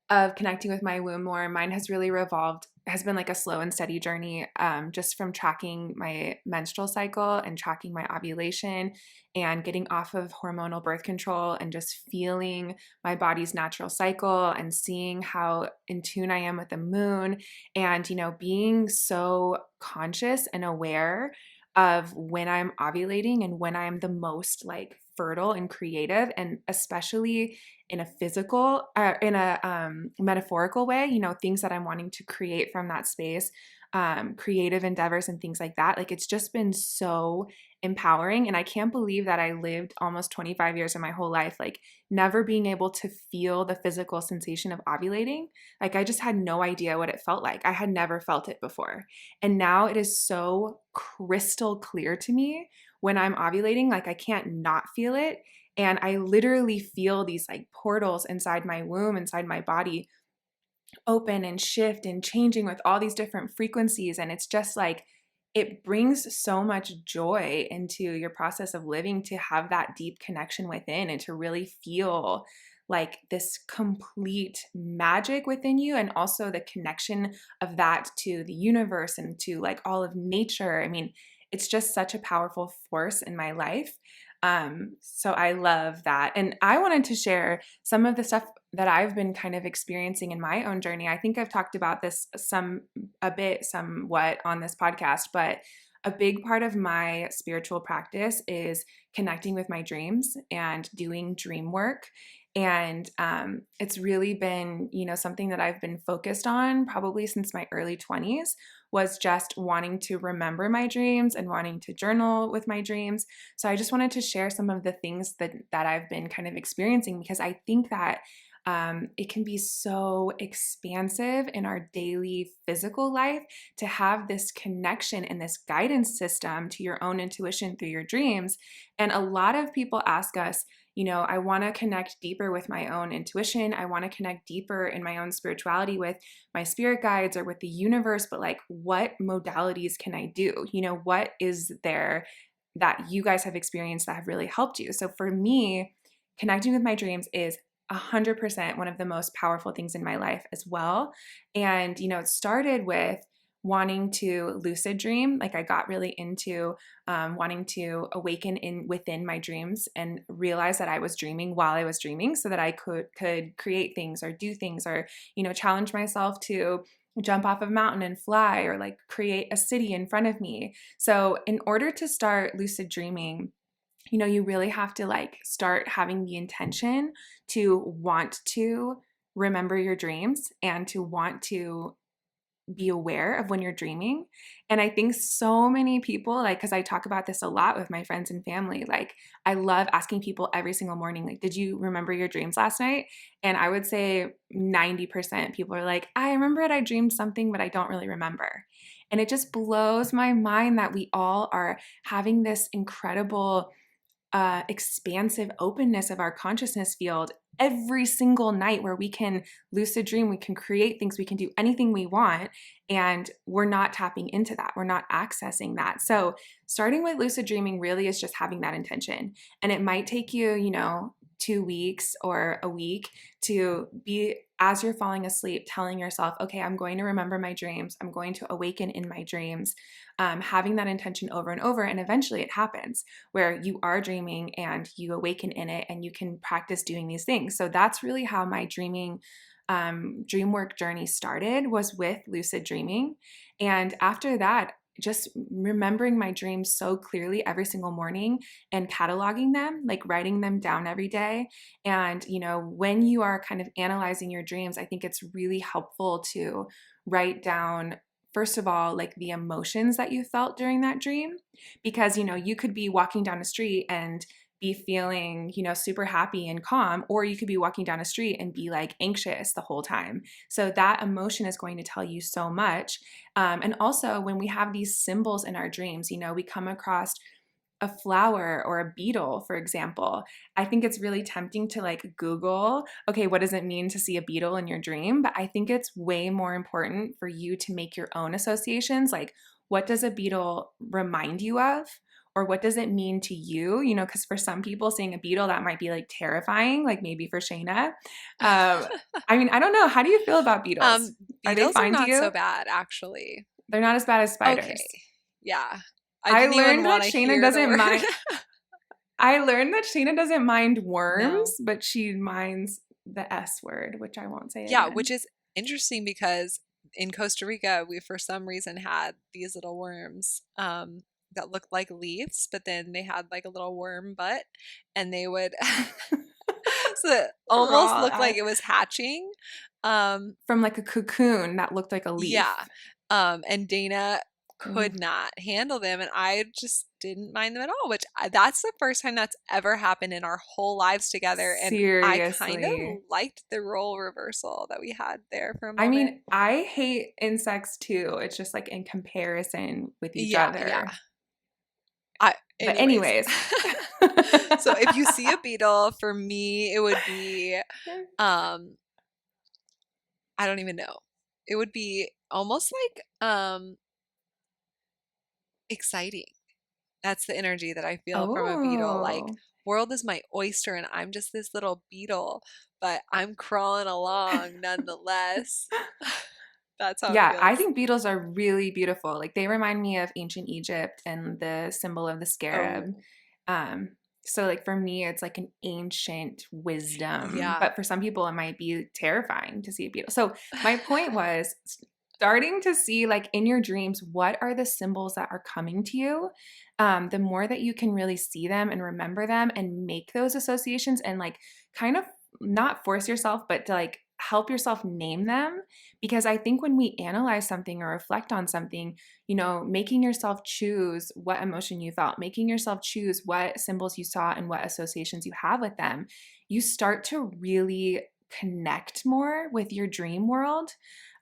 of connecting with my womb more, mine has really revolved has been like a slow and steady journey, just from tracking my menstrual cycle and tracking my ovulation and getting off of hormonal birth control and just feeling my body's natural cycle and seeing how in tune I am with the moon and, being so conscious and aware of when I'm ovulating and when I'm the most like fertile and creative, and especially in a physical, in a metaphorical way, things that I'm wanting to create from that space, creative endeavors and things like that. Like it's just been so empowering. And I can't believe that I lived almost 25 years of my whole life, like never being able to feel the physical sensation of ovulating. Like I just had no idea what it felt like. I had never felt it before. And now it is so crystal clear to me when I'm ovulating, like I can't not feel it. And I literally feel these like portals inside my womb, inside my body open and shift and changing with all these different frequencies. And it's just like, it brings so much joy into your process of living to have that deep connection within and to really feel like this complete magic within you, and also the connection of that to the universe and to like all of nature. I mean, it's just such a powerful force in my life. So I love that. And I wanted to share some of the stuff that I've been kind of experiencing in my own journey. I think I've talked about this somewhat on this podcast, but a big part of my spiritual practice is connecting with my dreams and doing dream work. And it's really been, something that I've been focused on probably since my early 20s, was just wanting to remember my dreams and wanting to journal with my dreams. So I just wanted to share some of the things that I've been kind of experiencing, because I think that it can be so expansive in our daily physical life to have this connection and this guidance system to your own intuition through your dreams. And a lot of people ask us, I want to connect deeper with my own intuition. I want to connect deeper in my own spirituality with my spirit guides or with the universe, but like, what modalities can I do? What is there that you guys have experienced that have really helped you? So for me, connecting with my dreams is 100% one of the most powerful things in my life as well. And, it started with wanting to lucid dream. Like I got really into wanting to awaken in within my dreams and realize that I was dreaming while I was dreaming, so that I could create things or do things, or challenge myself to jump off of a mountain and fly, or like create a city in front of me. So in order to start lucid dreaming, you really have to like start having the intention to want to remember your dreams and to want to be aware of when you're dreaming. And I think so many people, like, because I talk about this a lot with my friends and family, like, I love asking people every single morning, like, did you remember your dreams last night? And I would say 90% people are like, I remember it, I dreamed something, but I don't really remember. And it just blows my mind that we all are having this incredible expansive openness of our consciousness field every single night, where we can lucid dream, we can create things, we can do anything we want, and we're not tapping into that. We're not accessing that. So starting with lucid dreaming really is just having that intention. And it might take you, 2 weeks or a week to be, as you're falling asleep, telling yourself, okay, I'm going to remember my dreams. I'm going to awaken in my dreams, having that intention over and over. And eventually it happens where you are dreaming and you awaken in it, and you can practice doing these things. So that's really how my dream work journey started, was with lucid dreaming. And after that, just remembering my dreams so clearly every single morning and cataloging them, like writing them down every day. And, when you are kind of analyzing your dreams, I think it's really helpful to write down, first of all, like the emotions that you felt during that dream, because, you could be walking down a street and be feeling, super happy and calm, or you could be walking down a street and be like anxious the whole time. So that emotion is going to tell you so much. And also when we have these symbols in our dreams, we come across a flower or a beetle, for example. I think it's really tempting to like Google, okay, what does it mean to see a beetle in your dream? But I think it's way more important for you to make your own associations. Like, what does a beetle remind you of? or what does it mean to you? You know, because for some people, seeing a beetle, that might be like terrifying, like maybe for Shayna. Um, I mean, I don't know. How do you feel about beetles? Um, Are they beetles are fine to not so you? bad, actually. They're not as bad as Okay. spiders. Yeah. I I didn't even learned that want to Shayna hear the doesn't word. mind. I learned that Shayna doesn't mind No. worms, but she minds the S word, which I won't say Yeah, again. which is interesting because in Costa Rica, we for some reason had these little worms that looked like leaves, but then they had like a little worm butt, and they would so it almost Raw looked like it was hatching. Um, from like a cocoon that looked like a leaf. yeah. And Dana Ugh. could not handle them, and I just didn't mind them at all, which that's the first time that's ever happened in our whole lives together, and I kind of Seriously. liked the role reversal that we had there for a I moment. mean, I hate insects too. It's just like in comparison with each Yeah, yeah. other. But Anyways. anyways. So if you see a beetle, for me, it would be, um, I don't even know. It would be almost like exciting. That's the energy that I feel from a beetle. Like, Oh. world is my oyster and I'm just this little beetle, but I'm crawling along nonetheless. That's how it Yeah, I feels. think beetles are really beautiful. Like they remind me of ancient Egypt and the symbol of the scarab. Oh, Um, so like for me, it's like an ancient wisdom, yeah. but for some people, it might be terrifying to see a beetle. So my point was starting to see like in your dreams, what are the symbols that are coming to you? The more that you can really see them and remember them and make those associations and like kind of not force yourself, but to like help yourself name them, because I think when we analyze something or reflect on something, you know, making yourself choose what emotion you felt, making yourself choose what symbols you saw and what associations you have with them, you start to really connect more with your dream world.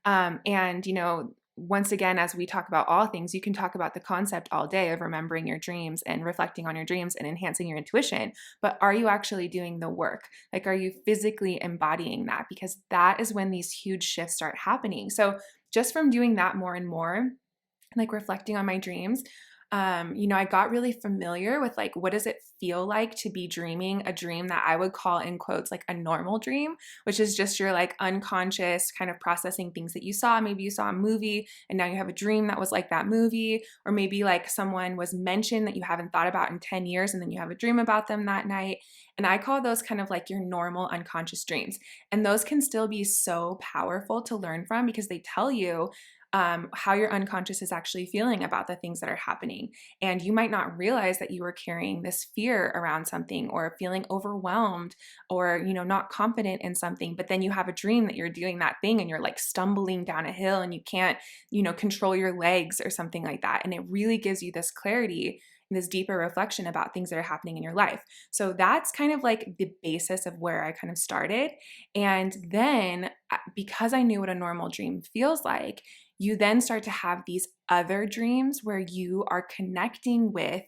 And, you know, once again, as we talk about all things, you can talk about the concept all day of remembering your dreams and reflecting on your dreams and enhancing your intuition. But are you actually doing the work? Like, are you physically embodying that? Because that is when these huge shifts start happening. So, just from doing that more and more, like reflecting on my dreams, you know, I got really familiar with like what does it feel like to be dreaming a dream that I would call in quotes like a normal dream, which is just your like unconscious kind of processing things that you saw. Maybe you saw a movie and now you have a dream that was like that movie, or maybe like someone was mentioned that you haven't thought about in 10 years and then you have a dream about them that night. And I call those kind of like your normal unconscious dreams. And those can still be so powerful to learn from because they tell you how your unconscious is actually feeling about the things that are happening. And you might not realize that you were carrying this fear around something or feeling overwhelmed or, you know, not confident in something. But then you have a dream that you're doing that thing and you're like stumbling down a hill and you can't, you know, control your legs or something like that. And it really gives you this clarity, this deeper reflection about things that are happening in your life. So that's kind of like the basis of where I kind of started. And then because I knew what a normal dream feels like, you then start to have these other dreams where you are connecting with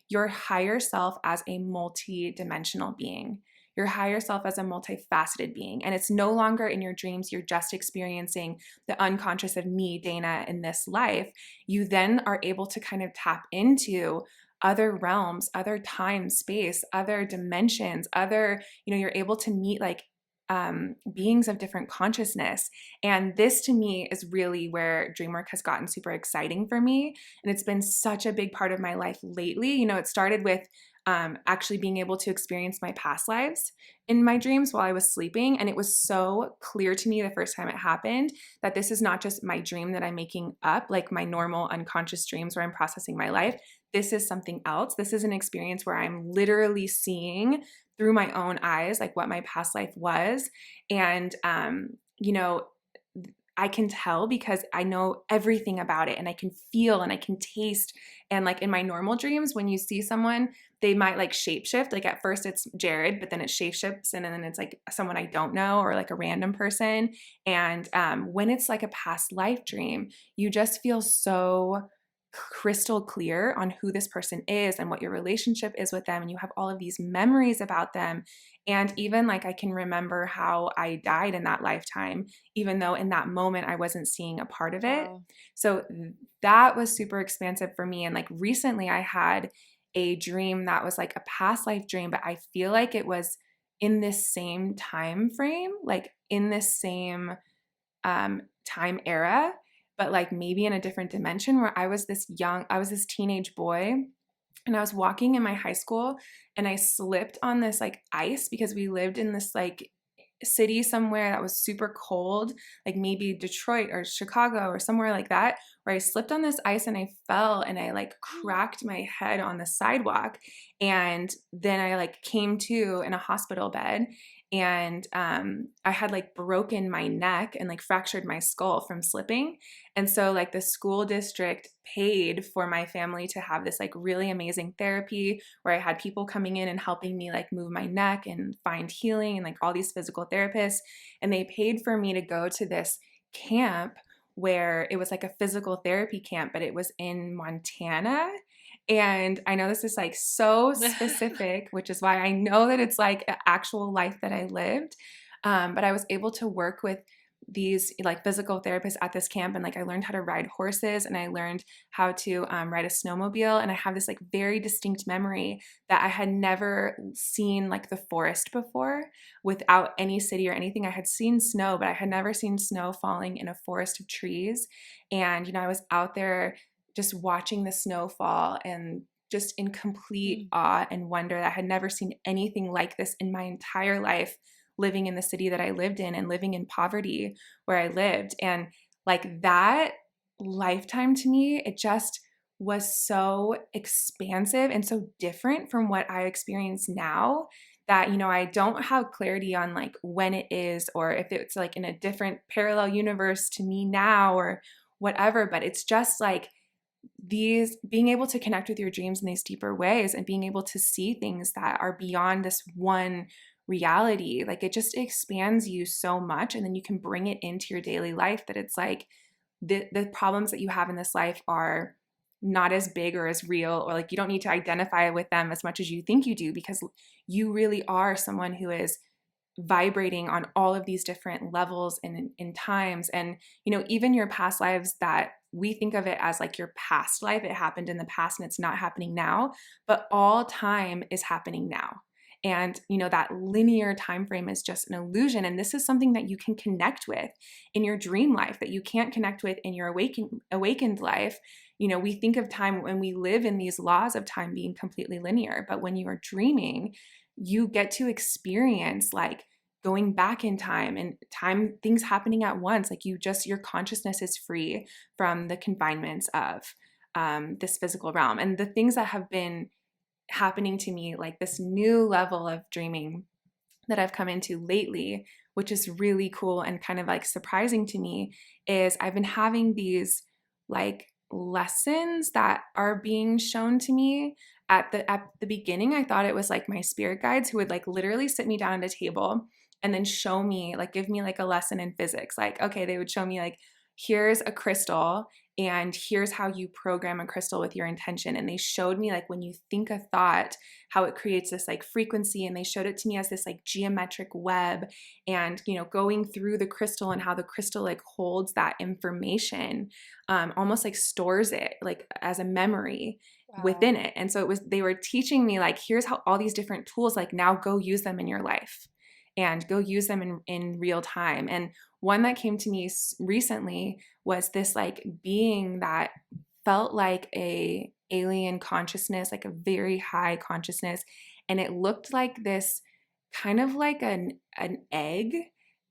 your higher self as a multi-dimensional being, your higher self as a multifaceted being. And it's no longer in your dreams, you're just experiencing the unconscious of me, Dana, in this life. You then are able to kind of tap into other realms, other time, space, other dimensions, other, you know, you're able to meet like beings of different consciousness. And this to me is really where dream work has gotten super exciting for me. And it's been such a big part of my life lately. You know, it started with actually being able to experience my past lives in my dreams while I was sleeping. And it was so clear to me the first time it happened that this is not just my dream that I'm making up, like my normal unconscious dreams where I'm processing my life. This is something else. This is an experience where I'm literally seeing through my own eyes like what my past life was. And you know, I can tell because I know everything about it and I can feel and I can taste. And like in my normal dreams, when you see someone, they might like shapeshift. Like at first it's Jared, but then it shapeshifts and then it's like someone I don't know or like a random person. And when it's like a past life dream, you just feel so crystal clear on who this person is and what your relationship is with them. And you have all of these memories about them. And even like I can remember how I died in that lifetime, even though in that moment I wasn't seeing a part of it. Wow. So that was super expansive for me. And like recently I had a dream that was like a past life dream, but I feel like it was in this same time frame, like in this same time era, but like maybe in a different dimension, where I was this teenage boy, and I was walking in my high school, and I slipped on this like ice because we lived in this like city somewhere that was super cold, like maybe Detroit or Chicago or somewhere like that, where I slipped on this ice and I fell and I like cracked my head on the sidewalk. And then I like came to in a hospital bed, and I had like broken my neck and like fractured my skull from slipping. And so like the school district paid for my family to have this like really amazing therapy, where I had people coming in and helping me like move my neck and find healing, and like all these physical therapists. And they paid for me to go to this camp where it was like a physical therapy camp, but it was in Montana. And I know this is like so specific, which is why I know that it's like an actual life that I lived. But I was able to work with these like physical therapists at this camp, and like I learned how to ride horses, and I learned how to ride a snowmobile. And I have this like very distinct memory that I had never seen like the forest before without any city or anything. I had seen snow, but I had never seen snow falling in a forest of trees. And I was out there just watching the snow fall and just in complete awe and wonder that I had never seen anything like this in my entire life, living in the city that I lived in and living in poverty where I lived. And like that lifetime to me, it just was so expansive and so different from what I experience now, that I don't have clarity on like when it is, or if it's like in a different parallel universe to me now or whatever. But it's just like these being able to connect with your dreams in these deeper ways, and being able to see things that are beyond this one reality, like it just expands you so much. And then you can bring it into your daily life, that it's like the problems that you have in this life are not as big or as real, or like you don't need to identify with them as much as you think you do, because you really are someone who is vibrating on all of these different levels and in times. And even your past lives, that we think of it as like your past life, it happened in the past and it's not happening now, but all time is happening now. And that linear time frame is just an illusion. And this is something that you can connect with in your dream life that you can't connect with in your awakened life. We think of time when we live in these laws of time being completely linear, but when you are dreaming, you get to experience like going back in time, and time, things happening at once. Like your consciousness is free from the confinements of this physical realm. And the things that have been happening to me, like this new level of dreaming that I've come into lately, which is really cool and kind of like surprising to me, is I've been having these like lessons that are being shown to me. At the beginning, I thought it was like my spirit guides who would like literally sit me down at a table and then show me, like give me like a lesson in physics. Like, okay, they would show me like, here's a crystal and here's how you program a crystal with your intention. And they showed me like when you think a thought, how it creates this like frequency. And they showed it to me as this like geometric web, and going through the crystal, and how the crystal like holds that information, almost like stores it like as a memory Wow. within it. And so they were teaching me like, here's how all these different tools, like now go use them in your life and go use them in real time. And one that came to me recently was this like being that felt like a alien consciousness, like a very high consciousness. And it looked like this kind of like an egg,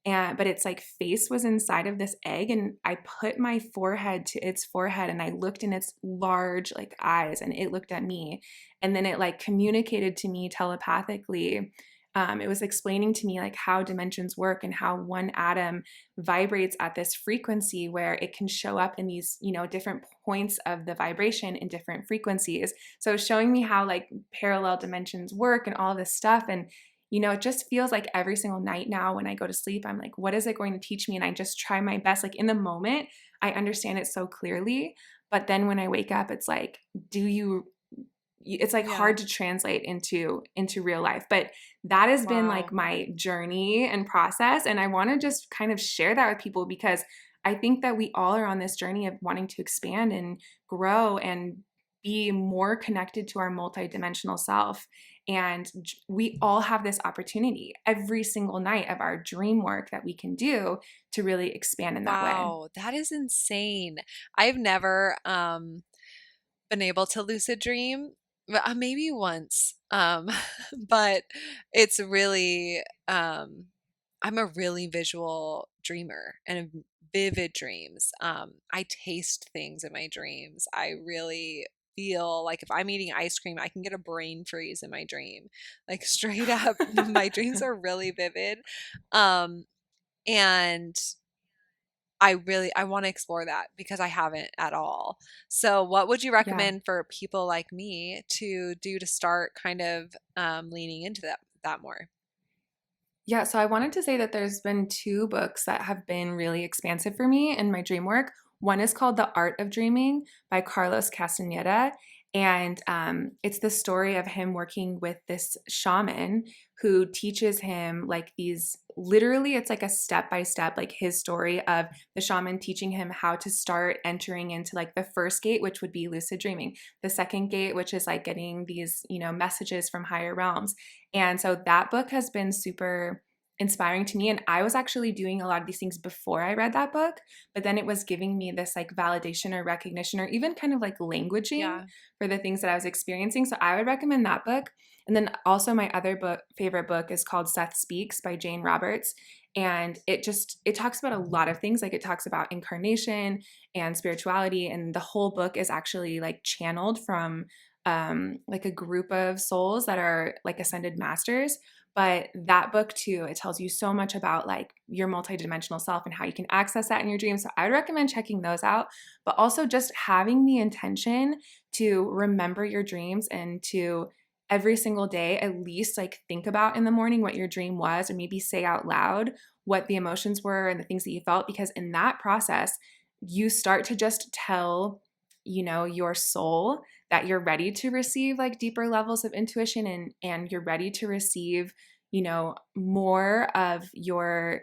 but its like face was inside of this egg. And I put my forehead to its forehead, and I looked in its large like eyes, and it looked at me. And then it like communicated to me telepathically. It was explaining to me like how dimensions work, and how one atom vibrates at this frequency where it can show up in these different points of the vibration in different frequencies. So showing me how like parallel dimensions work and all this stuff. And it just feels like every single night now when I go to sleep, I'm like, what is it going to teach me? And I just try my best. Like in the moment, I understand it so clearly. But then when I wake up, it's like, it's like Yeah. hard to translate into real life. But that has been like Wow. my journey and process. And I want to just kind of share that with people, because I think that we all are on this journey of wanting to expand and grow and be more connected to our multidimensional self. And we all have this opportunity every single night of our dream work that we can do to really expand in that way. Wow, that is insane. I've never been able to lucid dream. Maybe once. But it's really I'm a really visual dreamer and vivid dreams. I taste things in my dreams. I really feel like if I'm eating ice cream, I can get a brain freeze in my dream. Like straight up, my dreams are really vivid. Um, and I want to explore that because I haven't at all. So, what would you Yeah. recommend for people like me to do to start kind of leaning into that more? Yeah, so I wanted to say that there's been two books that have been really expansive for me in my dream work. One is called The Art of Dreaming by Carlos Castaneda. And it's the story of him working with this shaman who teaches him like these literally, it's like a step by step, like his story of the shaman teaching him how to start entering into like the first gate, which would be lucid dreaming, the second gate, which is like getting these, messages from higher realms. And so that book has been super inspiring to me. And I was actually doing a lot of these things before I read that book, but then it was giving me this like validation or recognition or even kind of like languaging Yeah. for the things that I was experiencing. So I would recommend that book. And then also my other favorite book is called Seth Speaks by Jane Roberts. And it talks about a lot of things. Like it talks about incarnation and spirituality. And the whole book is actually like channeled from like a group of souls that are like ascended masters. But that book too, it tells you so much about like your multidimensional self and how you can access that in your dreams. So I would recommend checking those out, but also just having the intention to remember your dreams and to every single day at least like think about in the morning what your dream was, and maybe say out loud what the emotions were and the things that you felt, because in that process you start to just tell your soul that you're ready to receive like deeper levels of intuition, and you're ready to receive more of your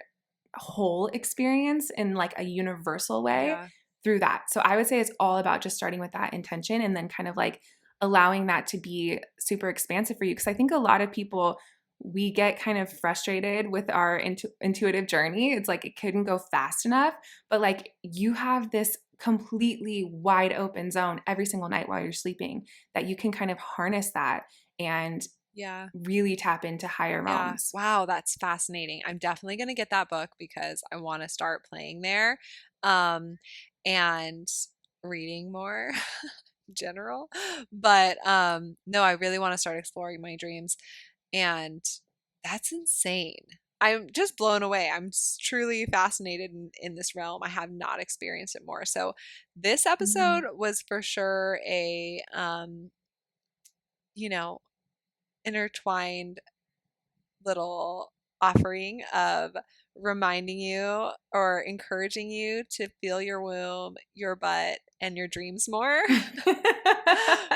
whole experience in like a universal way Yeah. through that. So I would say it's all about just starting with that intention and then kind of like allowing that to be super expansive for you, because I think a lot of people, we get kind of frustrated with our intuitive journey. It's like it couldn't go fast enough, but like you have this completely wide open zone every single night while you're sleeping that you can kind of harness that and Yeah. really tap into higher Yeah. realms. Wow, that's fascinating. I'm definitely going to get that book because I want to start playing there. Um, and reading more in general. But no, I really want to start exploring my dreams. And that's insane. I'm just blown away. I'm truly fascinated in this realm. I have not experienced it more. So this episode Mhm. was for sure a you know, intertwined little offering of reminding you or encouraging you to feel your womb, your butt, and your dreams more.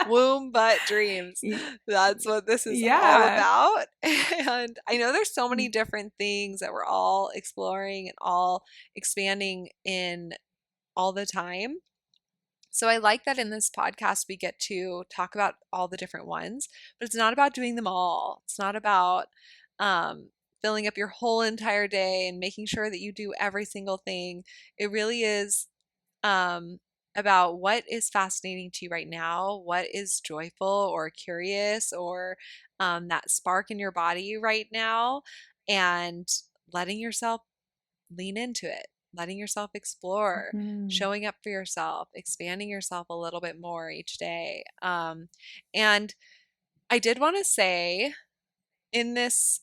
Womb, butt, dreams. That's what this is all Yeah. about. And I know there's so many different things that we're all exploring and all expanding in all the time. So I like that in this podcast we get to talk about all the different ones, but it's not about doing them all. It's not about um, filling up your whole entire day and making sure that you do every single thing. It really is um, about what is fascinating to you right now, what is joyful or curious or that spark in your body right now, and letting yourself lean into it, letting yourself explore, Mhm. showing up for yourself, expanding yourself a little bit more each day. And I did want to say in this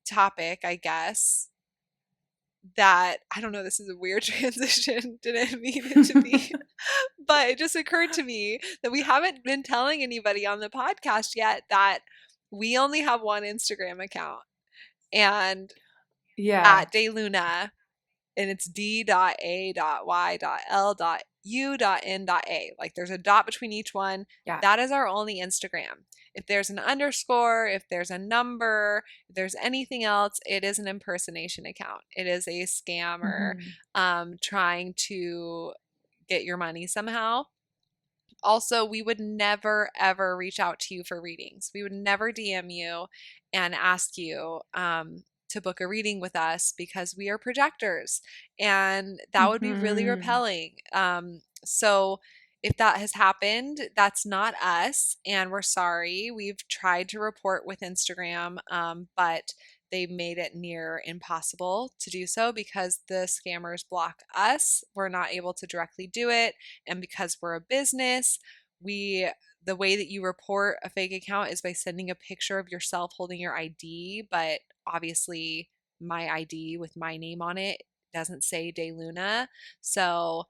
topic, I guess, that I don't know, this is a weird transition, didn't mean it to be, but it just occurred to me that we haven't been telling anybody on the podcast yet that we only have one Instagram account and Yeah. at DayLuna, and it's D.A.Y.L.U.N.A. Like there's a dot between each one. Yeah. That is our only Instagram. If there's an underscore, if there's a number, if there's anything else, it is an impersonation account. It is a scammer Mhm. trying to get your money somehow. also, we would never ever reach out to you for readings. We would never DM you and ask you to book a reading with us because we are projectors, and that would be really Hmm. repelling. So if that has happened, that's not us, and we're sorry. We've tried to report with Instagram, but they made it near impossible to do so because the scammers block us. We're not able to directly do it. And because we're a business, we the way that you report a fake account is by sending a picture of yourself holding your ID, but obviously my ID with my name on it doesn't say DayLuna. So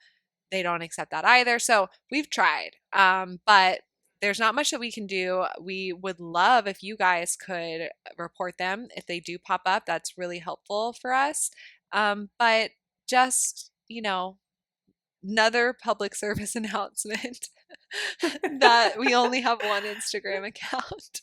they don't accept that either. So we've tried, but there's not much that we can do. We would love if you guys could report them if they do pop up. That's really helpful for us. But just, another public service announcement that we only have one Instagram account.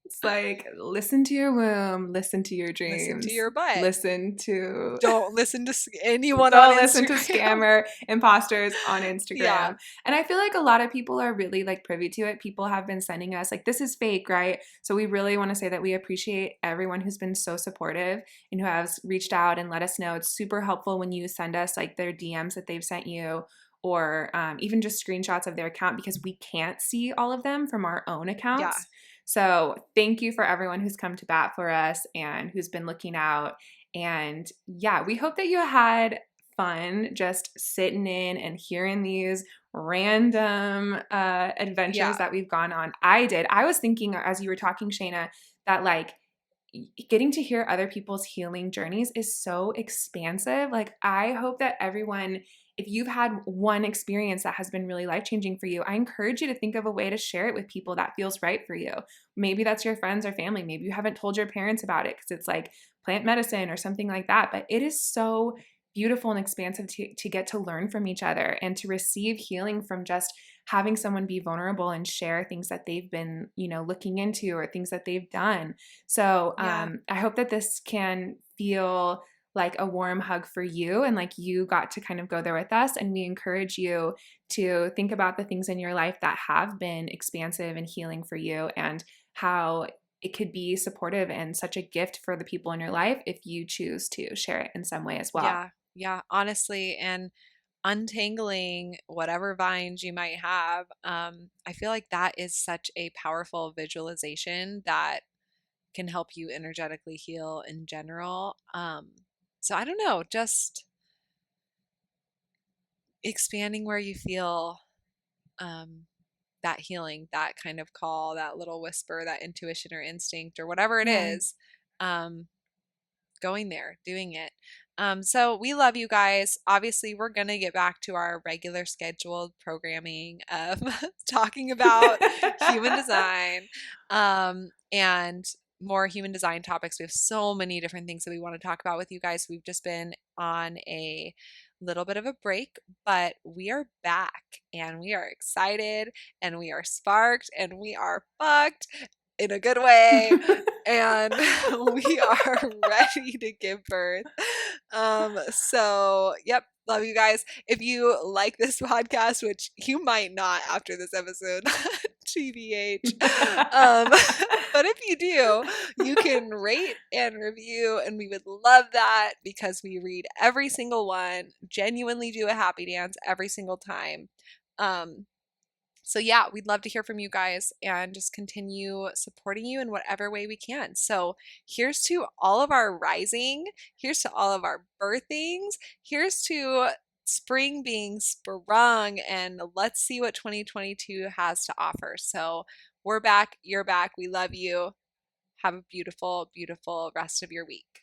It's like, listen to your womb, listen to your Listen to dreams, your butt. listen to Don't listen to anyone on don't listen to Instagram. scammer imposters on Yeah. Instagram. And I feel like a lot of people are really like privy to it. People have been sending us like, this is fake, right? So we really want to say that we appreciate everyone who's been so supportive and who has reached out and let us know. It's super helpful when you send us like their DMs that they've sent you, or even just screenshots of their account, because we can't see all of them from our own Yeah. accounts. So thank you for everyone who's come to bat for us and who's been looking out. And yeah, we hope that you had fun just sitting in and hearing these random adventures Yeah. that we've gone on. I did. I was thinking as you were talking, Shayna, that like getting to hear other people's healing journeys is so expansive. Like, I hope that everyone, if you've had one experience that has been really life changing for you, I encourage you to think of a way to share it with people that feels right for you. Maybe that's your friends or family. Maybe you haven't told your parents about it because it's like plant medicine or something like that. But it is so beautiful and expansive to get to learn from each other and to receive healing from just having someone be vulnerable and share things that they've been, looking into, or things that they've done. So Yeah. I hope that this can feel like a warm hug for you, and like you got to kind of go there with us. And we encourage you to think about the things in your life that have been expansive and healing for you, and how it could be supportive and such a gift for the people in your life if you choose to share it in some way as well. Yeah. Yeah. Honestly. And untangling whatever vines you might have, I feel like that is such a powerful visualization that can help you energetically heal in general. So I don't know, just expanding where you feel um, that healing, that kind of call, that little whisper, that intuition or instinct or whatever it Yeah. is. Um, Going there, doing it. So we love you guys. Obviously, we're going to get back to our regular scheduled programming of talking about human design, and more human design topics. We have so many different things that we want to talk about with you guys. We've just been on a little bit of a break, but we are back and we are excited and we are sparked and we are fucked in a good way, and we are ready to give birth. So yep, love you guys. If you like this podcast, which you might not after this episode, TBH. Um, but if you do, you can rate and review, and we would love that because we read every single one, genuinely do a happy dance every single time. Um, so yeah, we'd love to hear from you guys and just continue supporting you in whatever way we can. So here's to all of our rising, here's to all of our birthings, here's to spring being sprung, and let's see what 2022 has to offer. So we're back, you're back, we love you. Have a beautiful, beautiful rest of your week.